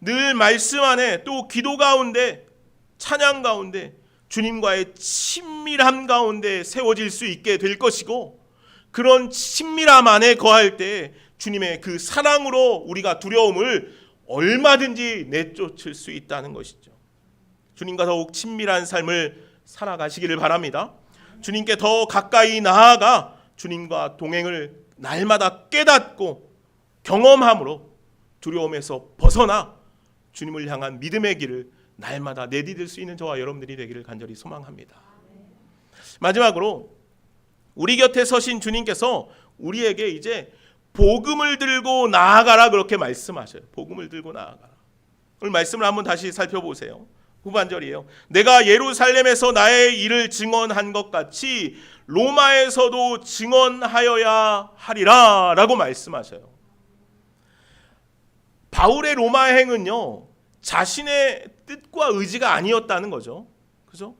늘 말씀 안에 또 기도 가운데 찬양 가운데 주님과의 친밀함 가운데 세워질 수 있게 될 것이고 그런 친밀함 안에 거할 때 주님의 그 사랑으로 우리가 두려움을 얼마든지 내쫓을 수 있다는 것이죠. 주님과 더욱 친밀한 삶을 살아가시기를 바랍니다. 주님께 더 가까이 나아가 주님과 동행을 날마다 깨닫고 경험함으로 두려움에서 벗어나 주님을 향한 믿음의 길을 날마다 내디딜 수 있는 저와 여러분들이 되기를 간절히 소망합니다. 마지막으로 우리 곁에 서신 주님께서 우리에게 이제 복음을 들고 나아가라 그렇게 말씀하셔요. 복음을 들고 나아가라. 오늘 말씀을 한번 다시 살펴보세요. 후반절이에요. 내가 예루살렘에서 나의 일을 증언한 것 같이 로마에서도 증언하여야 하리라 라고 말씀하셔요. 바울의 로마행은요 자신의 뜻과 의지가 아니었다는 거죠. 그죠?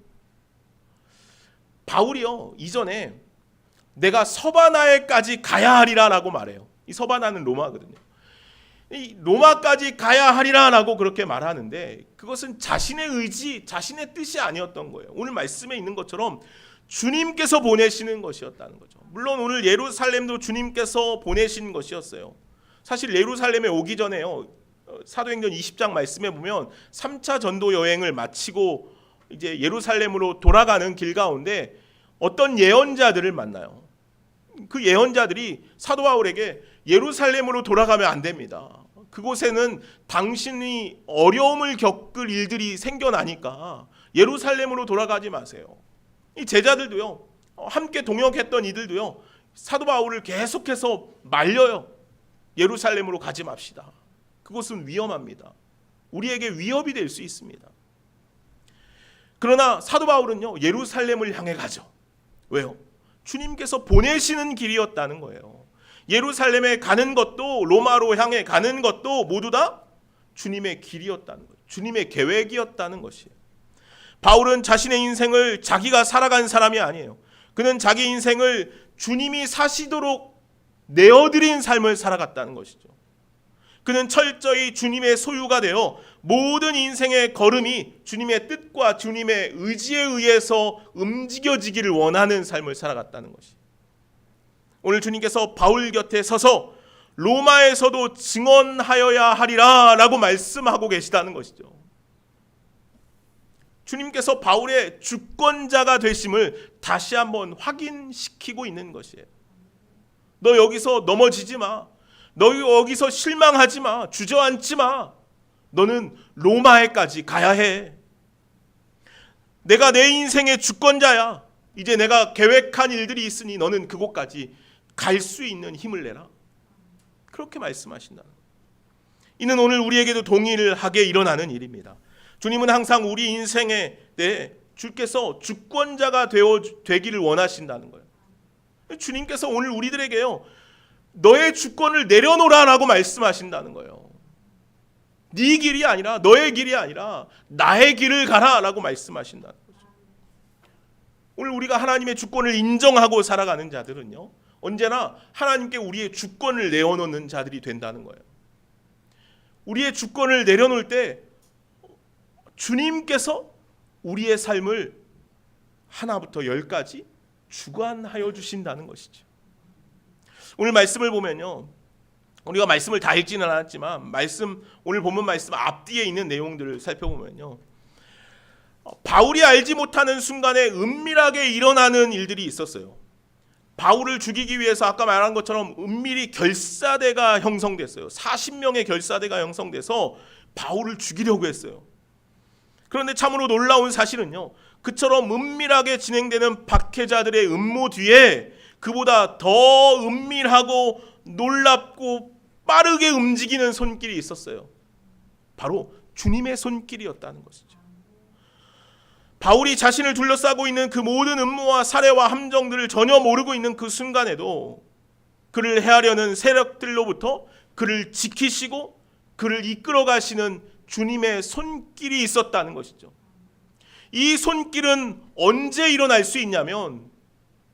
바울이요 이전에 내가 서바나에까지 가야 하리라라고 말해요. 이 서바나는 로마거든요. 이 로마까지 가야 하리라라고 그렇게 말하는데 그것은 자신의 의지, 자신의 뜻이 아니었던 거예요. 오늘 말씀에 있는 것처럼 주님께서 보내시는 것이었다는 거죠. 물론 오늘 예루살렘도 주님께서 보내신 것이었어요. 사실 예루살렘에 오기 전에요. 사도행전 20장 말씀에 보면 3차 전도 여행을 마치고 이제 예루살렘으로 돌아가는 길 가운데 어떤 예언자들을 만나요. 그 예언자들이 사도 바울에게 예루살렘으로 돌아가면 안 됩니다. 그곳에는 당신이 어려움을 겪을 일들이 생겨나니까 예루살렘으로 돌아가지 마세요. 이 제자들도요, 함께 동역했던 이들도요, 사도 바울을 계속해서 말려요. 예루살렘으로 가지 맙시다. 그곳은 위험합니다. 우리에게 위협이 될 수 있습니다. 그러나 사도 바울은요, 예루살렘을 향해 가죠. 왜요? 주님께서 보내시는 길이었다는 거예요. 예루살렘에 가는 것도 로마로 향해 가는 것도 모두 다 주님의 길이었다는 거예요. 주님의 계획이었다는 것이에요. 바울은 자신의 인생을 자기가 살아간 사람이 아니에요. 그는 자기 인생을 주님이 사시도록 내어드린 삶을 살아갔다는 것이죠. 그는 철저히 주님의 소유가 되어 모든 인생의 걸음이 주님의 뜻과 주님의 의지에 의해서 움직여지기를 원하는 삶을 살아갔다는 것이. 오늘 주님께서 바울 곁에 서서 로마에서도 증언하여야 하리라 라고 말씀하고 계시다는 것이죠. 주님께서 바울의 주권자가 되심을 다시 한번 확인시키고 있는 것이에요. 너 여기서 넘어지지 마. 너희 여기서 실망하지 마. 주저앉지 마. 너는 로마에까지 가야 해. 내가 내 인생의 주권자야. 이제 내가 계획한 일들이 있으니 너는 그곳까지 갈 수 있는 힘을 내라. 그렇게 말씀하신다. 이는 오늘 우리에게도 동일하게 일어나는 일입니다. 주님은 항상 우리 인생에 대해 주께서 주권자가 되기를 원하신다는 거예요. 주님께서 오늘 우리들에게요, 너의 주권을 내려놓으라라고 말씀하신다는 거예요. 네 길이 아니라, 너의 길이 아니라 나의 길을 가라라고 말씀하신다는 거죠. 오늘 우리가 하나님의 주권을 인정하고 살아가는 자들은요, 언제나 하나님께 우리의 주권을 내어놓는 자들이 된다는 거예요. 우리의 주권을 내려놓을 때 주님께서 우리의 삶을 하나부터 10까지 주관하여 주신다는 것이죠. 오늘 말씀을 보면요, 우리가 말씀을 다 읽지는 않았지만 오늘 본문 말씀 앞뒤에 있는 내용들을 살펴보면요, 바울이 알지 못하는 순간에 은밀하게 일어나는 일들이 있었어요. 바울을 죽이기 위해서 아까 말한 것처럼 은밀히 결사대가 형성됐어요. 40명의 결사대가 형성돼서 바울을 죽이려고 했어요. 그런데 참으로 놀라운 사실은요, 그처럼 은밀하게 진행되는 박해자들의 음모 뒤에 그보다 더 은밀하고 놀랍고 빠르게 움직이는 손길이 있었어요. 바로 주님의 손길이었다는 것이죠. 바울이 자신을 둘러싸고 있는 그 모든 음모와 살해와 함정들을 전혀 모르고 있는 그 순간에도 그를 해하려는 세력들로부터 그를 지키시고 그를 이끌어 가시는 주님의 손길이 있었다는 것이죠. 이 손길은 언제 일어날 수 있냐면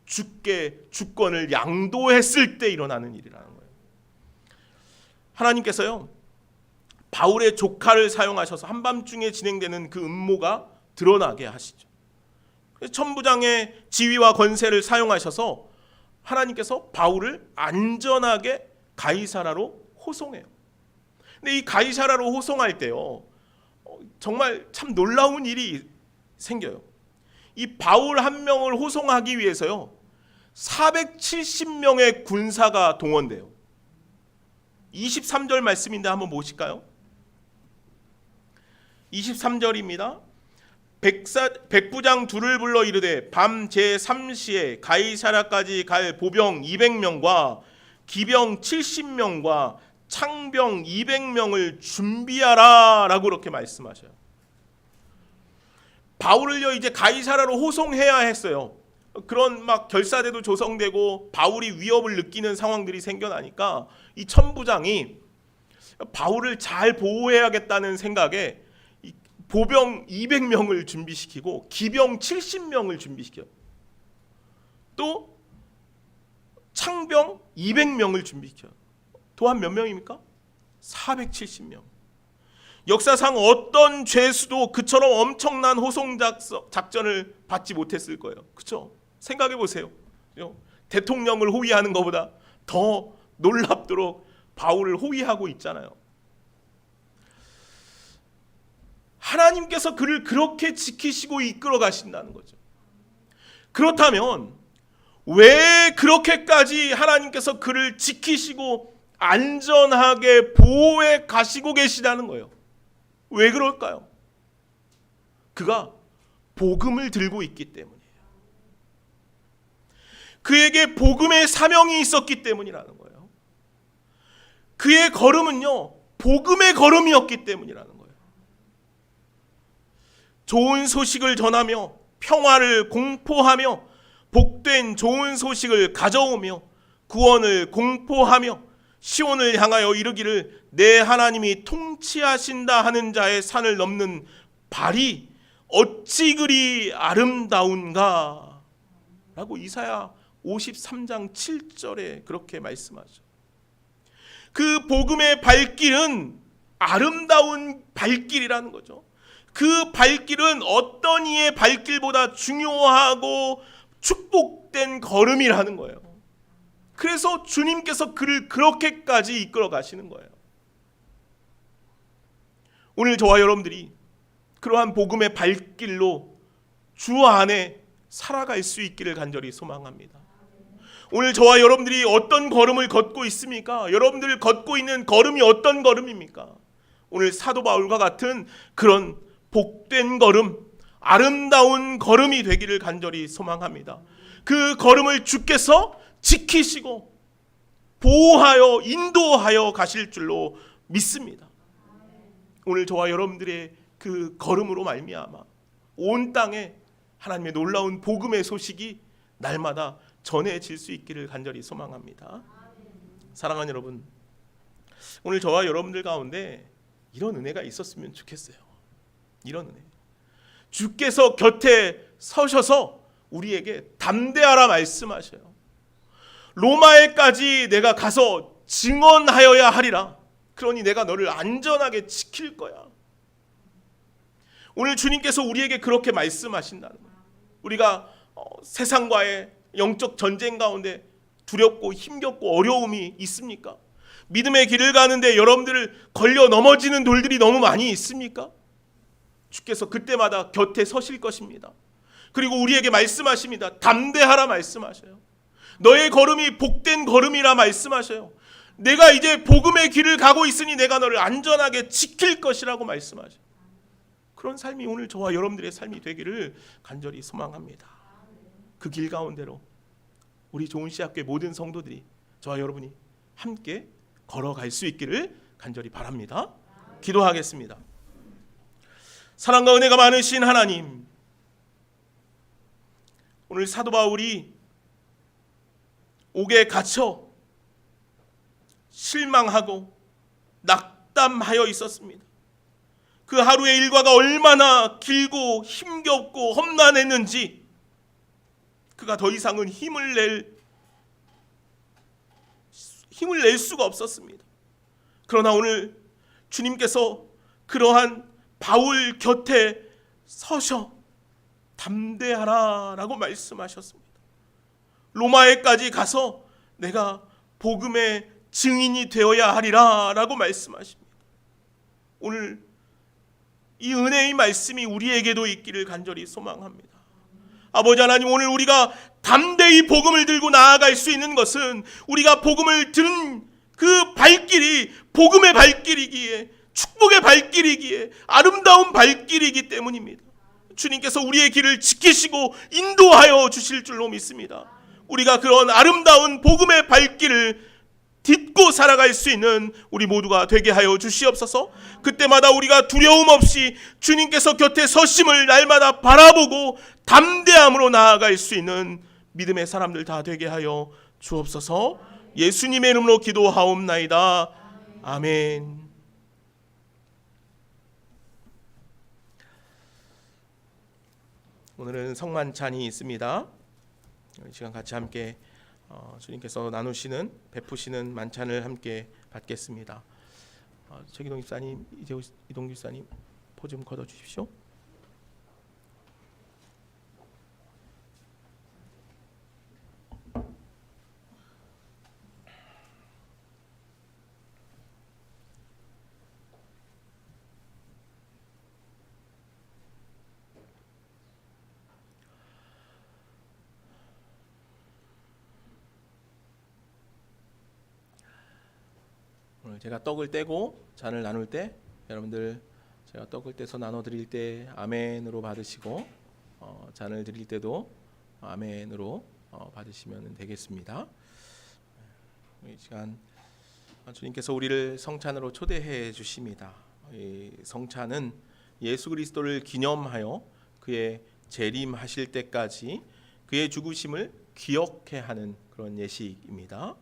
주께 주권을 양도했을 때 일어나는 일이라는 거예요. 하나님께서요, 바울의 조카를 사용하셔서 한밤중에 진행되는 그 음모가 드러나게 하시죠. 천부장의 지위와 권세를 사용하셔서 하나님께서 바울을 안전하게 가이사라로 호송해요. 근데 이 가이사라로 호송할 때요, 정말 참 놀라운 일이 생겨요. 이 바울 한 명을 호송하기 위해서요, 470명의 군사가 동원돼요. 23절 말씀인데 한번 보실까요? 23절입니다. 백부장 둘을 불러 이르되 밤 제3시에 가이사라까지 갈 보병 200명과 기병 70명과 창병 200명을 준비하라 라고 그렇게 말씀하셔요. 바울을요, 이제 가이사라로 호송해야 했어요. 그런 막 결사대도 조성되고 바울이 위협을 느끼는 상황들이 생겨나니까 이 천부장이 바울을 잘 보호해야겠다는 생각에 보병 200명을 준비시키고 기병 70명을 준비시켜요. 또 창병 200명을 준비시켜요. 또한 몇 명입니까? 470명. 역사상 어떤 죄수도 그처럼 엄청난 호송 작전을 받지 못했을 거예요. 그렇죠? 생각해 보세요. 대통령을 호위하는 것보다 더 놀랍도록 바울을 호위하고 있잖아요. 하나님께서 그를 그렇게 지키시고 이끌어 가신다는 거죠. 그렇다면 왜 그렇게까지 하나님께서 그를 지키시고 안전하게 보호해 가시고 계시다는 거예요. 왜 그럴까요? 그가 복음을 들고 있기 때문이에요. 그에게 복음의 사명이 있었기 때문이라는 거예요. 그의 걸음은요, 복음의 걸음이었기 때문이라는 거예요. 좋은 소식을 전하며 평화를 공포하며 복된 좋은 소식을 가져오며 구원을 공포하며 시온을 향하여 이르기를 내 하나님이 통치하신다 하는 자의 산을 넘는 발이 어찌 그리 아름다운가 라고 이사야 53장 7절에 그렇게 말씀하죠. 그 복음의 발길은 아름다운 발길이라는 거죠. 그 발길은 어떤 이의 발길보다 중요하고 축복된 걸음이라는 거예요. 그래서 주님께서 그를 그렇게까지 이끌어 가시는 거예요. 오늘 저와 여러분들이 그러한 복음의 발길로 주 안에 살아갈 수 있기를 간절히 소망합니다. 오늘 저와 여러분들이 어떤 걸음을 걷고 있습니까? 여러분들 걷고 있는 걸음이 어떤 걸음입니까? 오늘 사도 바울과 같은 그런 복된 걸음, 아름다운 걸음이 되기를 간절히 소망합니다. 그 걸음을 주께서 지키시고 보호하여 인도하여 가실 줄로 믿습니다. 오늘 저와 여러분들의 그 걸음으로 말미암아 온 땅에 하나님의 놀라운 복음의 소식이 날마다 전해질 수 있기를 간절히 소망합니다. 사랑하는 여러분, 오늘 저와 여러분들 가운데 이런 은혜가 있었으면 좋겠어요. 이런 은혜. 주께서 곁에 서셔서 우리에게 담대하라 말씀하셔요. 로마에까지 내가 가서 증언하여야 하리라. 그러니 내가 너를 안전하게 지킬 거야. 오늘 주님께서 우리에게 그렇게 말씀하신다는 거예요. 우리가 세상과의 영적 전쟁 가운데 두렵고 힘겹고 어려움이 있습니까? 믿음의 길을 가는데 여러분들 걸려 넘어지는 돌들이 너무 많이 있습니까? 주께서 그때마다 곁에 서실 것입니다. 그리고 우리에게 말씀하십니다. 담대하라 말씀하셔요. 너의 걸음이 복된 걸음이라 말씀하셔요. 내가 이제 복음의 길을 가고 있으니 내가 너를 안전하게 지킬 것이라고 말씀하셔요. 그런 삶이 오늘 저와 여러분들의 삶이 되기를 간절히 소망합니다. 그 길 가운데로 우리 좋은시학교의 모든 성도들이 저와 여러분이 함께 걸어갈 수 있기를 간절히 바랍니다. 기도하겠습니다. 사랑과 은혜가 많으신 하나님, 오늘 사도 바울이 옥에 갇혀 실망하고 낙담하여 있었습니다. 그 하루의 일과가 얼마나 길고 힘겹고 험난했는지 그가 더 이상은 힘을 낼 수가 없었습니다. 그러나 오늘 주님께서 그러한 바울 곁에 서셔 담대하라 라고 말씀하셨습니다. 로마에까지 가서 내가 복음의 증인이 되어야 하리라 라고 말씀하십니다. 오늘 이 은혜의 말씀이 우리에게도 있기를 간절히 소망합니다. 아버지 하나님, 오늘 우리가 담대히 복음을 들고 나아갈 수 있는 것은 우리가 복음을 들은 그 발길이 복음의 발길이기에, 축복의 발길이기에, 아름다운 발길이기 때문입니다. 주님께서 우리의 길을 지키시고 인도하여 주실 줄로 믿습니다. 우리가 그런 아름다운 복음의 발길을 딛고 살아갈 수 있는 우리 모두가 되게 하여 주시옵소서. 그때마다 우리가 두려움 없이 주님께서 곁에 서심을 날마다 바라보고 담대함으로 나아갈 수 있는 믿음의 사람들 다 되게 하여 주옵소서. 예수님의 이름으로 기도하옵나이다. 아멘. 오늘은 성만찬이 있습니다. 이 시간 같이 함께 주님께서 나누시는, 베푸시는 만찬을 함께 받겠습니다. 최기동 집사님, 이동규 집사님 포 좀 걷어 주십시오. 오늘 제가 떡을 떼고 잔을 나눌 때 여러분들 제가 떡을 떼서 나눠 드릴 때 아멘으로 받으시고 잔을 드릴 때도 아멘으로 받으시면 되겠습니다. 이 시간 주님께서 우리를 성찬으로 초대해 주십니다. 이 성찬은 예수 그리스도를 기념하여 그의 재림하실 때까지 그의 죽으심을 기억해 하는 그런 예식입니다.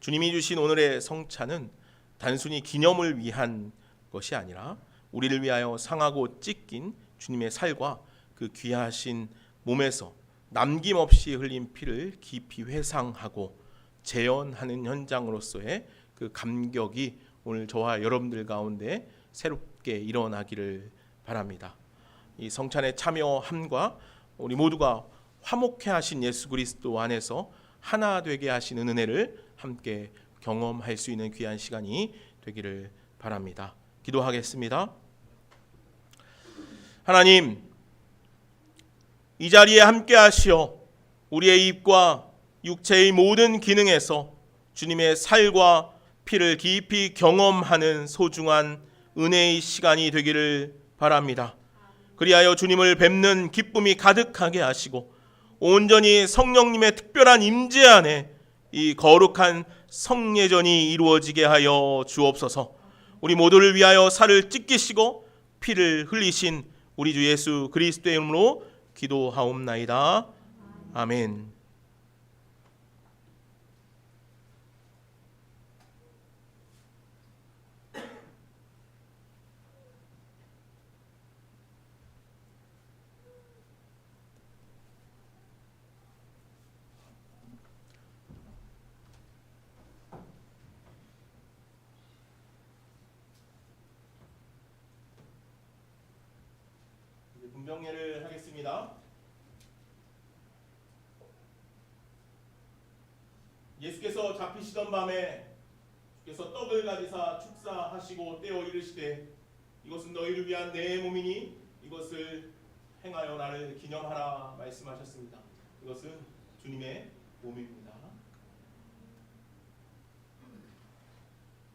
주님이 주신 오늘의 성찬은 단순히 기념을 위한 것이 아니라 우리를 위하여 상하고 찢긴 주님의 살과 그 귀하신 몸에서 남김없이 흘린 피를 깊이 회상하고 재현하는 현장으로서의 그 감격이 오늘 저와 여러분들 가운데 새롭게 일어나기를 바랍니다. 이 성찬에 참여함과 우리 모두가 화목해 하신 예수 그리스도 안에서 하나 되게 하시는 은혜를 함께 경험할 수 있는 귀한 시간이 되기를 바랍니다. 기도하겠습니다. 하나님, 이 자리에 함께 하시어 우리의 입과 육체의 모든 기능에서 주님의 살과 피를 깊이 경험하는 소중한 은혜의 시간이 되기를 바랍니다. 그리하여 주님을 뵙는 기쁨이 가득하게 하시고 온전히 성령님의 특별한 임재 안에 이 거룩한 성례전이 이루어지게 하여 주옵소서. 우리 모두를 위하여 살을 찢기시고 피를 흘리신 우리 주 예수 그리스도의 이름으로 기도하옵나이다. 아멘. 분병례를 하겠습니다. 예수께서 잡히시던 밤에 주께서 떡을 가지사 축사하시고 떼어 이르시되 이것은 너희를 위한 내 몸이니 이것을 행하여 나를 기념하라 말씀하셨습니다. 이것은 주님의 몸입니다.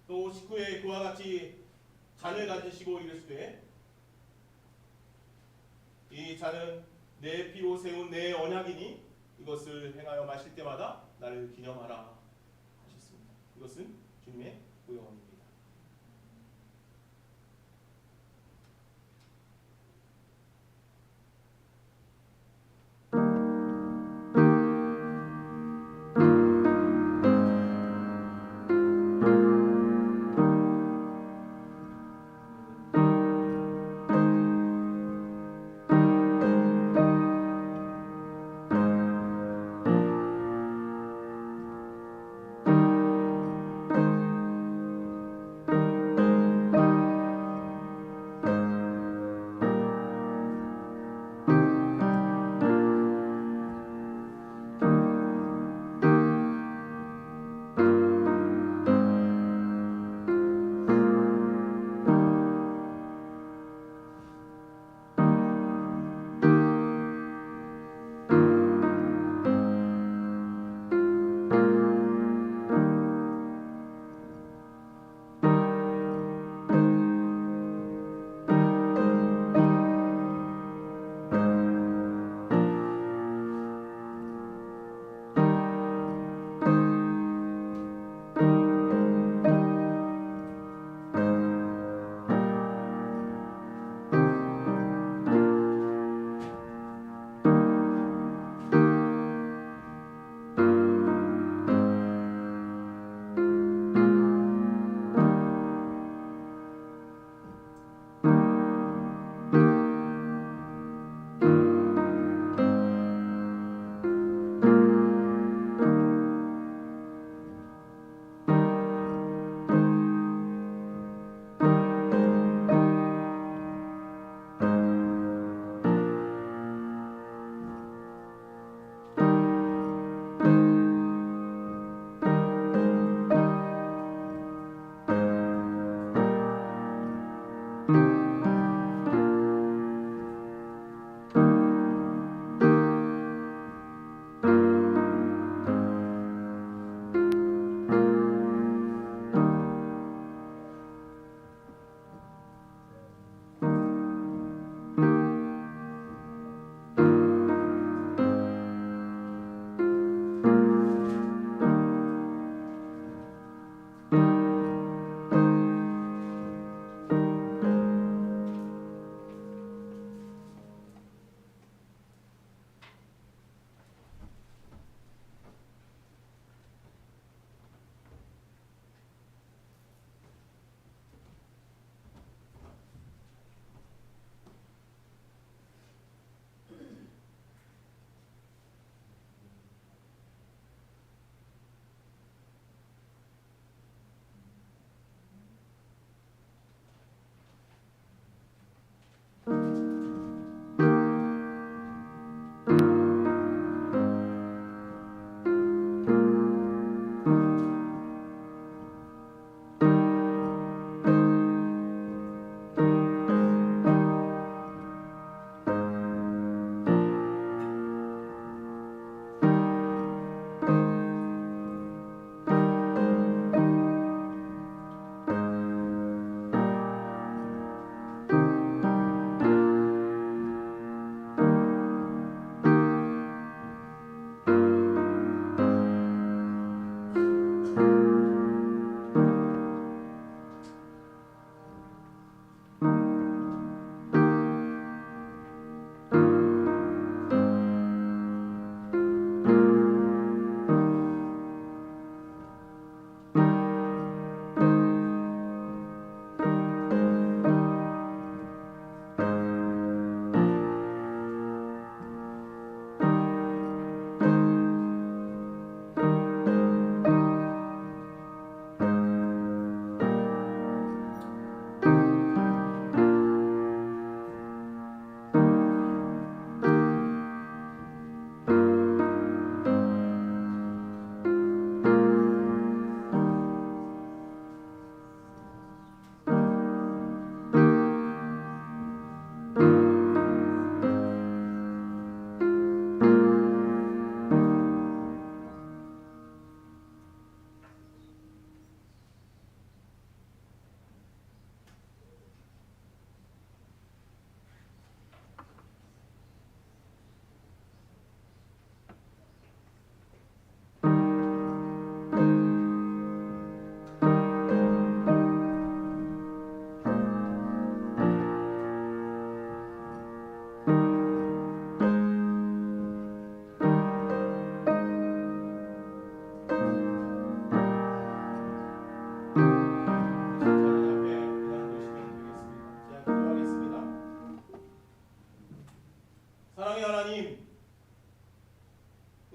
또 식후에 그와 같이 잔을 가지시고 이르시되 이 잔은 내 피로 세운 내 언약이니 이것을 행하여 마실 때마다 나를 기념하라 하셨습니다. 이것은 주님의 구원입니다.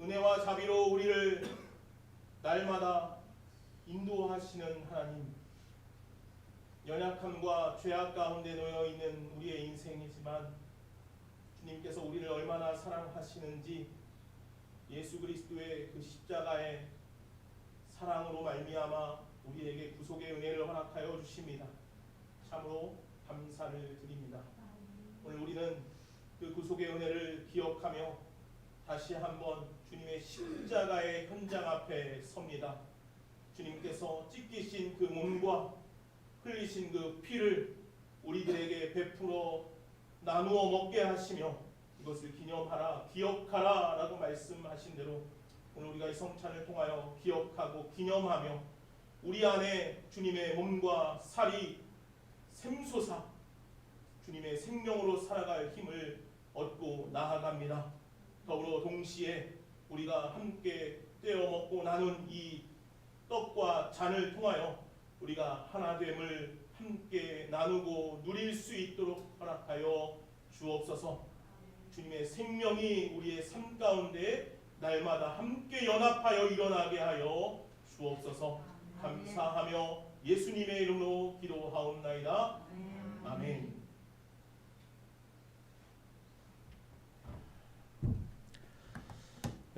은혜와 자비로 우리를 날마다 인도하시는 하나님, 연약함과 죄악 가운데 놓여 있는 우리의 인생이지만 주님께서 우리를 얼마나 사랑하시는지 예수 그리스도의 그 십자가의 사랑으로 말미암아 우리에게 구속의 은혜를 허락하여 주십니다. 참으로 감사를 드립니다. 오늘 우리는 그 구속의 은혜를 기억하며 다시 한번 주님의 십자가의 현장 앞에 섭니다. 주님께서 찢기신 그 몸과 흘리신 그 피를 우리들에게 베풀어 나누어 먹게 하시며 이것을 기념하라, 기억하라 라고 말씀하신 대로 오늘 우리가 이 성찬을 통하여 기억하고 기념하며 우리 안에 주님의 몸과 살이 샘솟아 주님의 생명으로 살아갈 힘을 얻고 나아갑니다. 더불어 동시에 우리가 함께 떼어 먹고 나눈 이 떡과 잔을 통하여 우리가 하나됨을 함께 나누고 누릴 수 있도록 허락하여 주옵소서. 주님의 생명이 우리의 삶 가운데 날마다 함께 연합하여 일어나게 하여 주옵소서. 감사하며 예수님의 이름으로 기도하옵나이다. 아멘.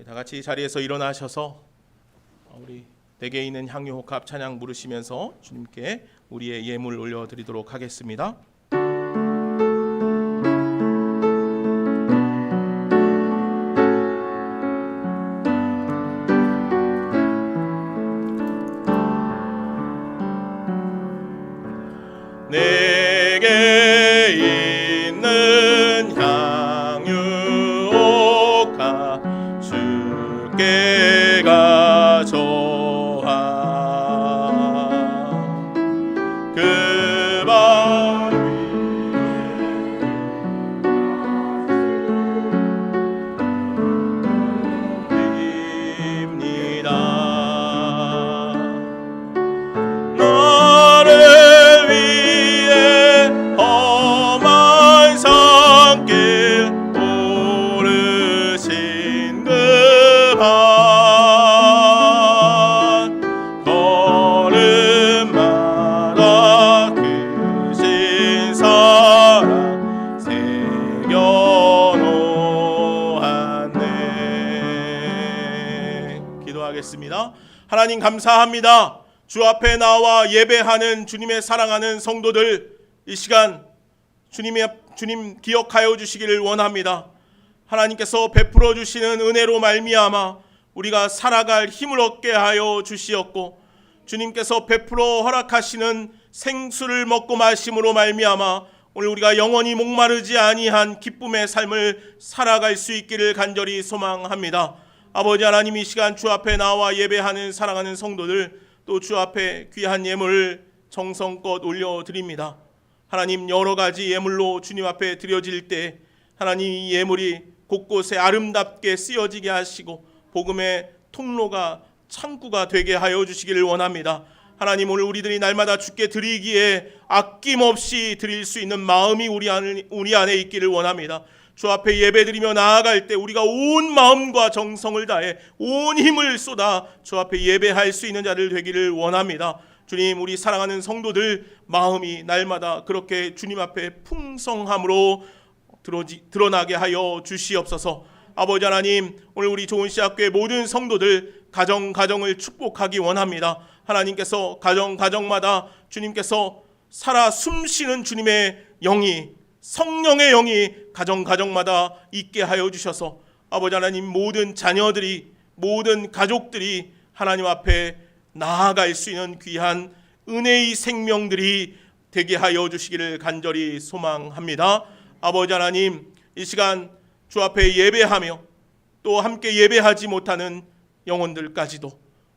다 같이 자리에서 일어나셔서 우리 내게 있는 향유 혹합 찬양 부르시면서 주님께 우리의 예물 올려드리도록 하겠습니다.
내게 있는 향유 혹합 주께 가져와 그 발 위입니다. 나를 위해 험한 산길 오르신 그 반 걸음마다 크신 사랑 새겨놓았네. 기도하겠습니다. 하나님 감사합니다. 주 앞에 나와 예배하는 주님의 사랑하는 성도들, 이 시간 주님 기억하여 주시기를 원합니다. 하나님께서 베풀어 주시는 은혜로 말미암아 우리가 살아갈 힘을 얻게 하여 주시었고, 주님께서 베풀어 허락하시는 생수를 먹고 마심으로 말미암아 오늘 우리가 영원히 목마르지 아니한 기쁨의 삶을 살아갈 수 있기를 간절히 소망합니다. 아버지 하나님, 이 시간 주 앞에 나와 예배하는 사랑하는 성도들, 또 주 앞에 귀한 예물을 정성껏 올려드립니다. 하나님, 여러 가지 예물로 주님 앞에 드려질 때 하나님 이 예물이 곳곳에 아름답게 쓰여지게 하시고 복음의 통로가 창구가 되게 하여 주시기를 원합니다. 하나님, 오늘 우리들이 날마다 주께 드리기에 아낌없이 드릴 수 있는 마음이 우리 안에 있기를 원합니다. 주 앞에 예배드리며 나아갈 때 우리가 온 마음과 정성을 다해 온 힘을 쏟아 주 앞에 예배할 수 있는 자들 되기를 원합니다. 주님, 우리 사랑하는 성도들 마음이 날마다 그렇게 주님 앞에 풍성함으로 드러나게 하여 주시옵소서. 아버지 하나님, 오늘 우리 좋은 씨앗교회 모든 성도들 가정을 축복하기 원합니다. 하나님께서 가정마다 주님께서 살아 숨쉬는 주님의 영이, 성령의 영이 가정마다 있게 하여 주셔서 아버지 하나님, 모든 자녀들이, 모든 가족들이 하나님 앞에 나아갈 수 있는 귀한 은혜의 생명들이 되게 하여 주시기를 간절히 소망합니다. 아버지 하나님, 이 시간 주 앞에 예배하며 또 함께 예배하지 못하는 영혼들까지도,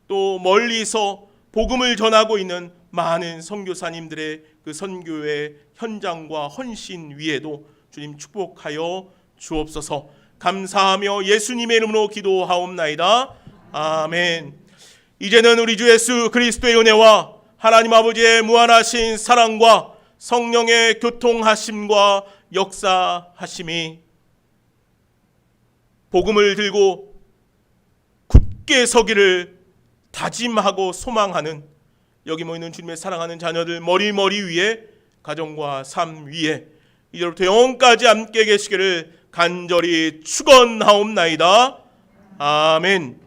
또 멀리서 복음을 전하고 있는 많은 선교사님들의 그 선교의 현장과 헌신 위에도 주님 축복하여 주옵소서. 감사하며 예수님의 이름으로 기도하옵나이다. 아멘. 이제는 우리 주 예수 그리스도의 은혜와 하나님 아버지의 무한하신 사랑과 성령의 교통하심과 역사하심이 복음을 들고
굳게 서기를 다짐하고 소망하는 여기 모이는 주님의 사랑하는 자녀들 머리 위에 가정과 삶 위에 이제부터 영원까지 함께 계시기를 간절히 축원하옵나이다. 아멘.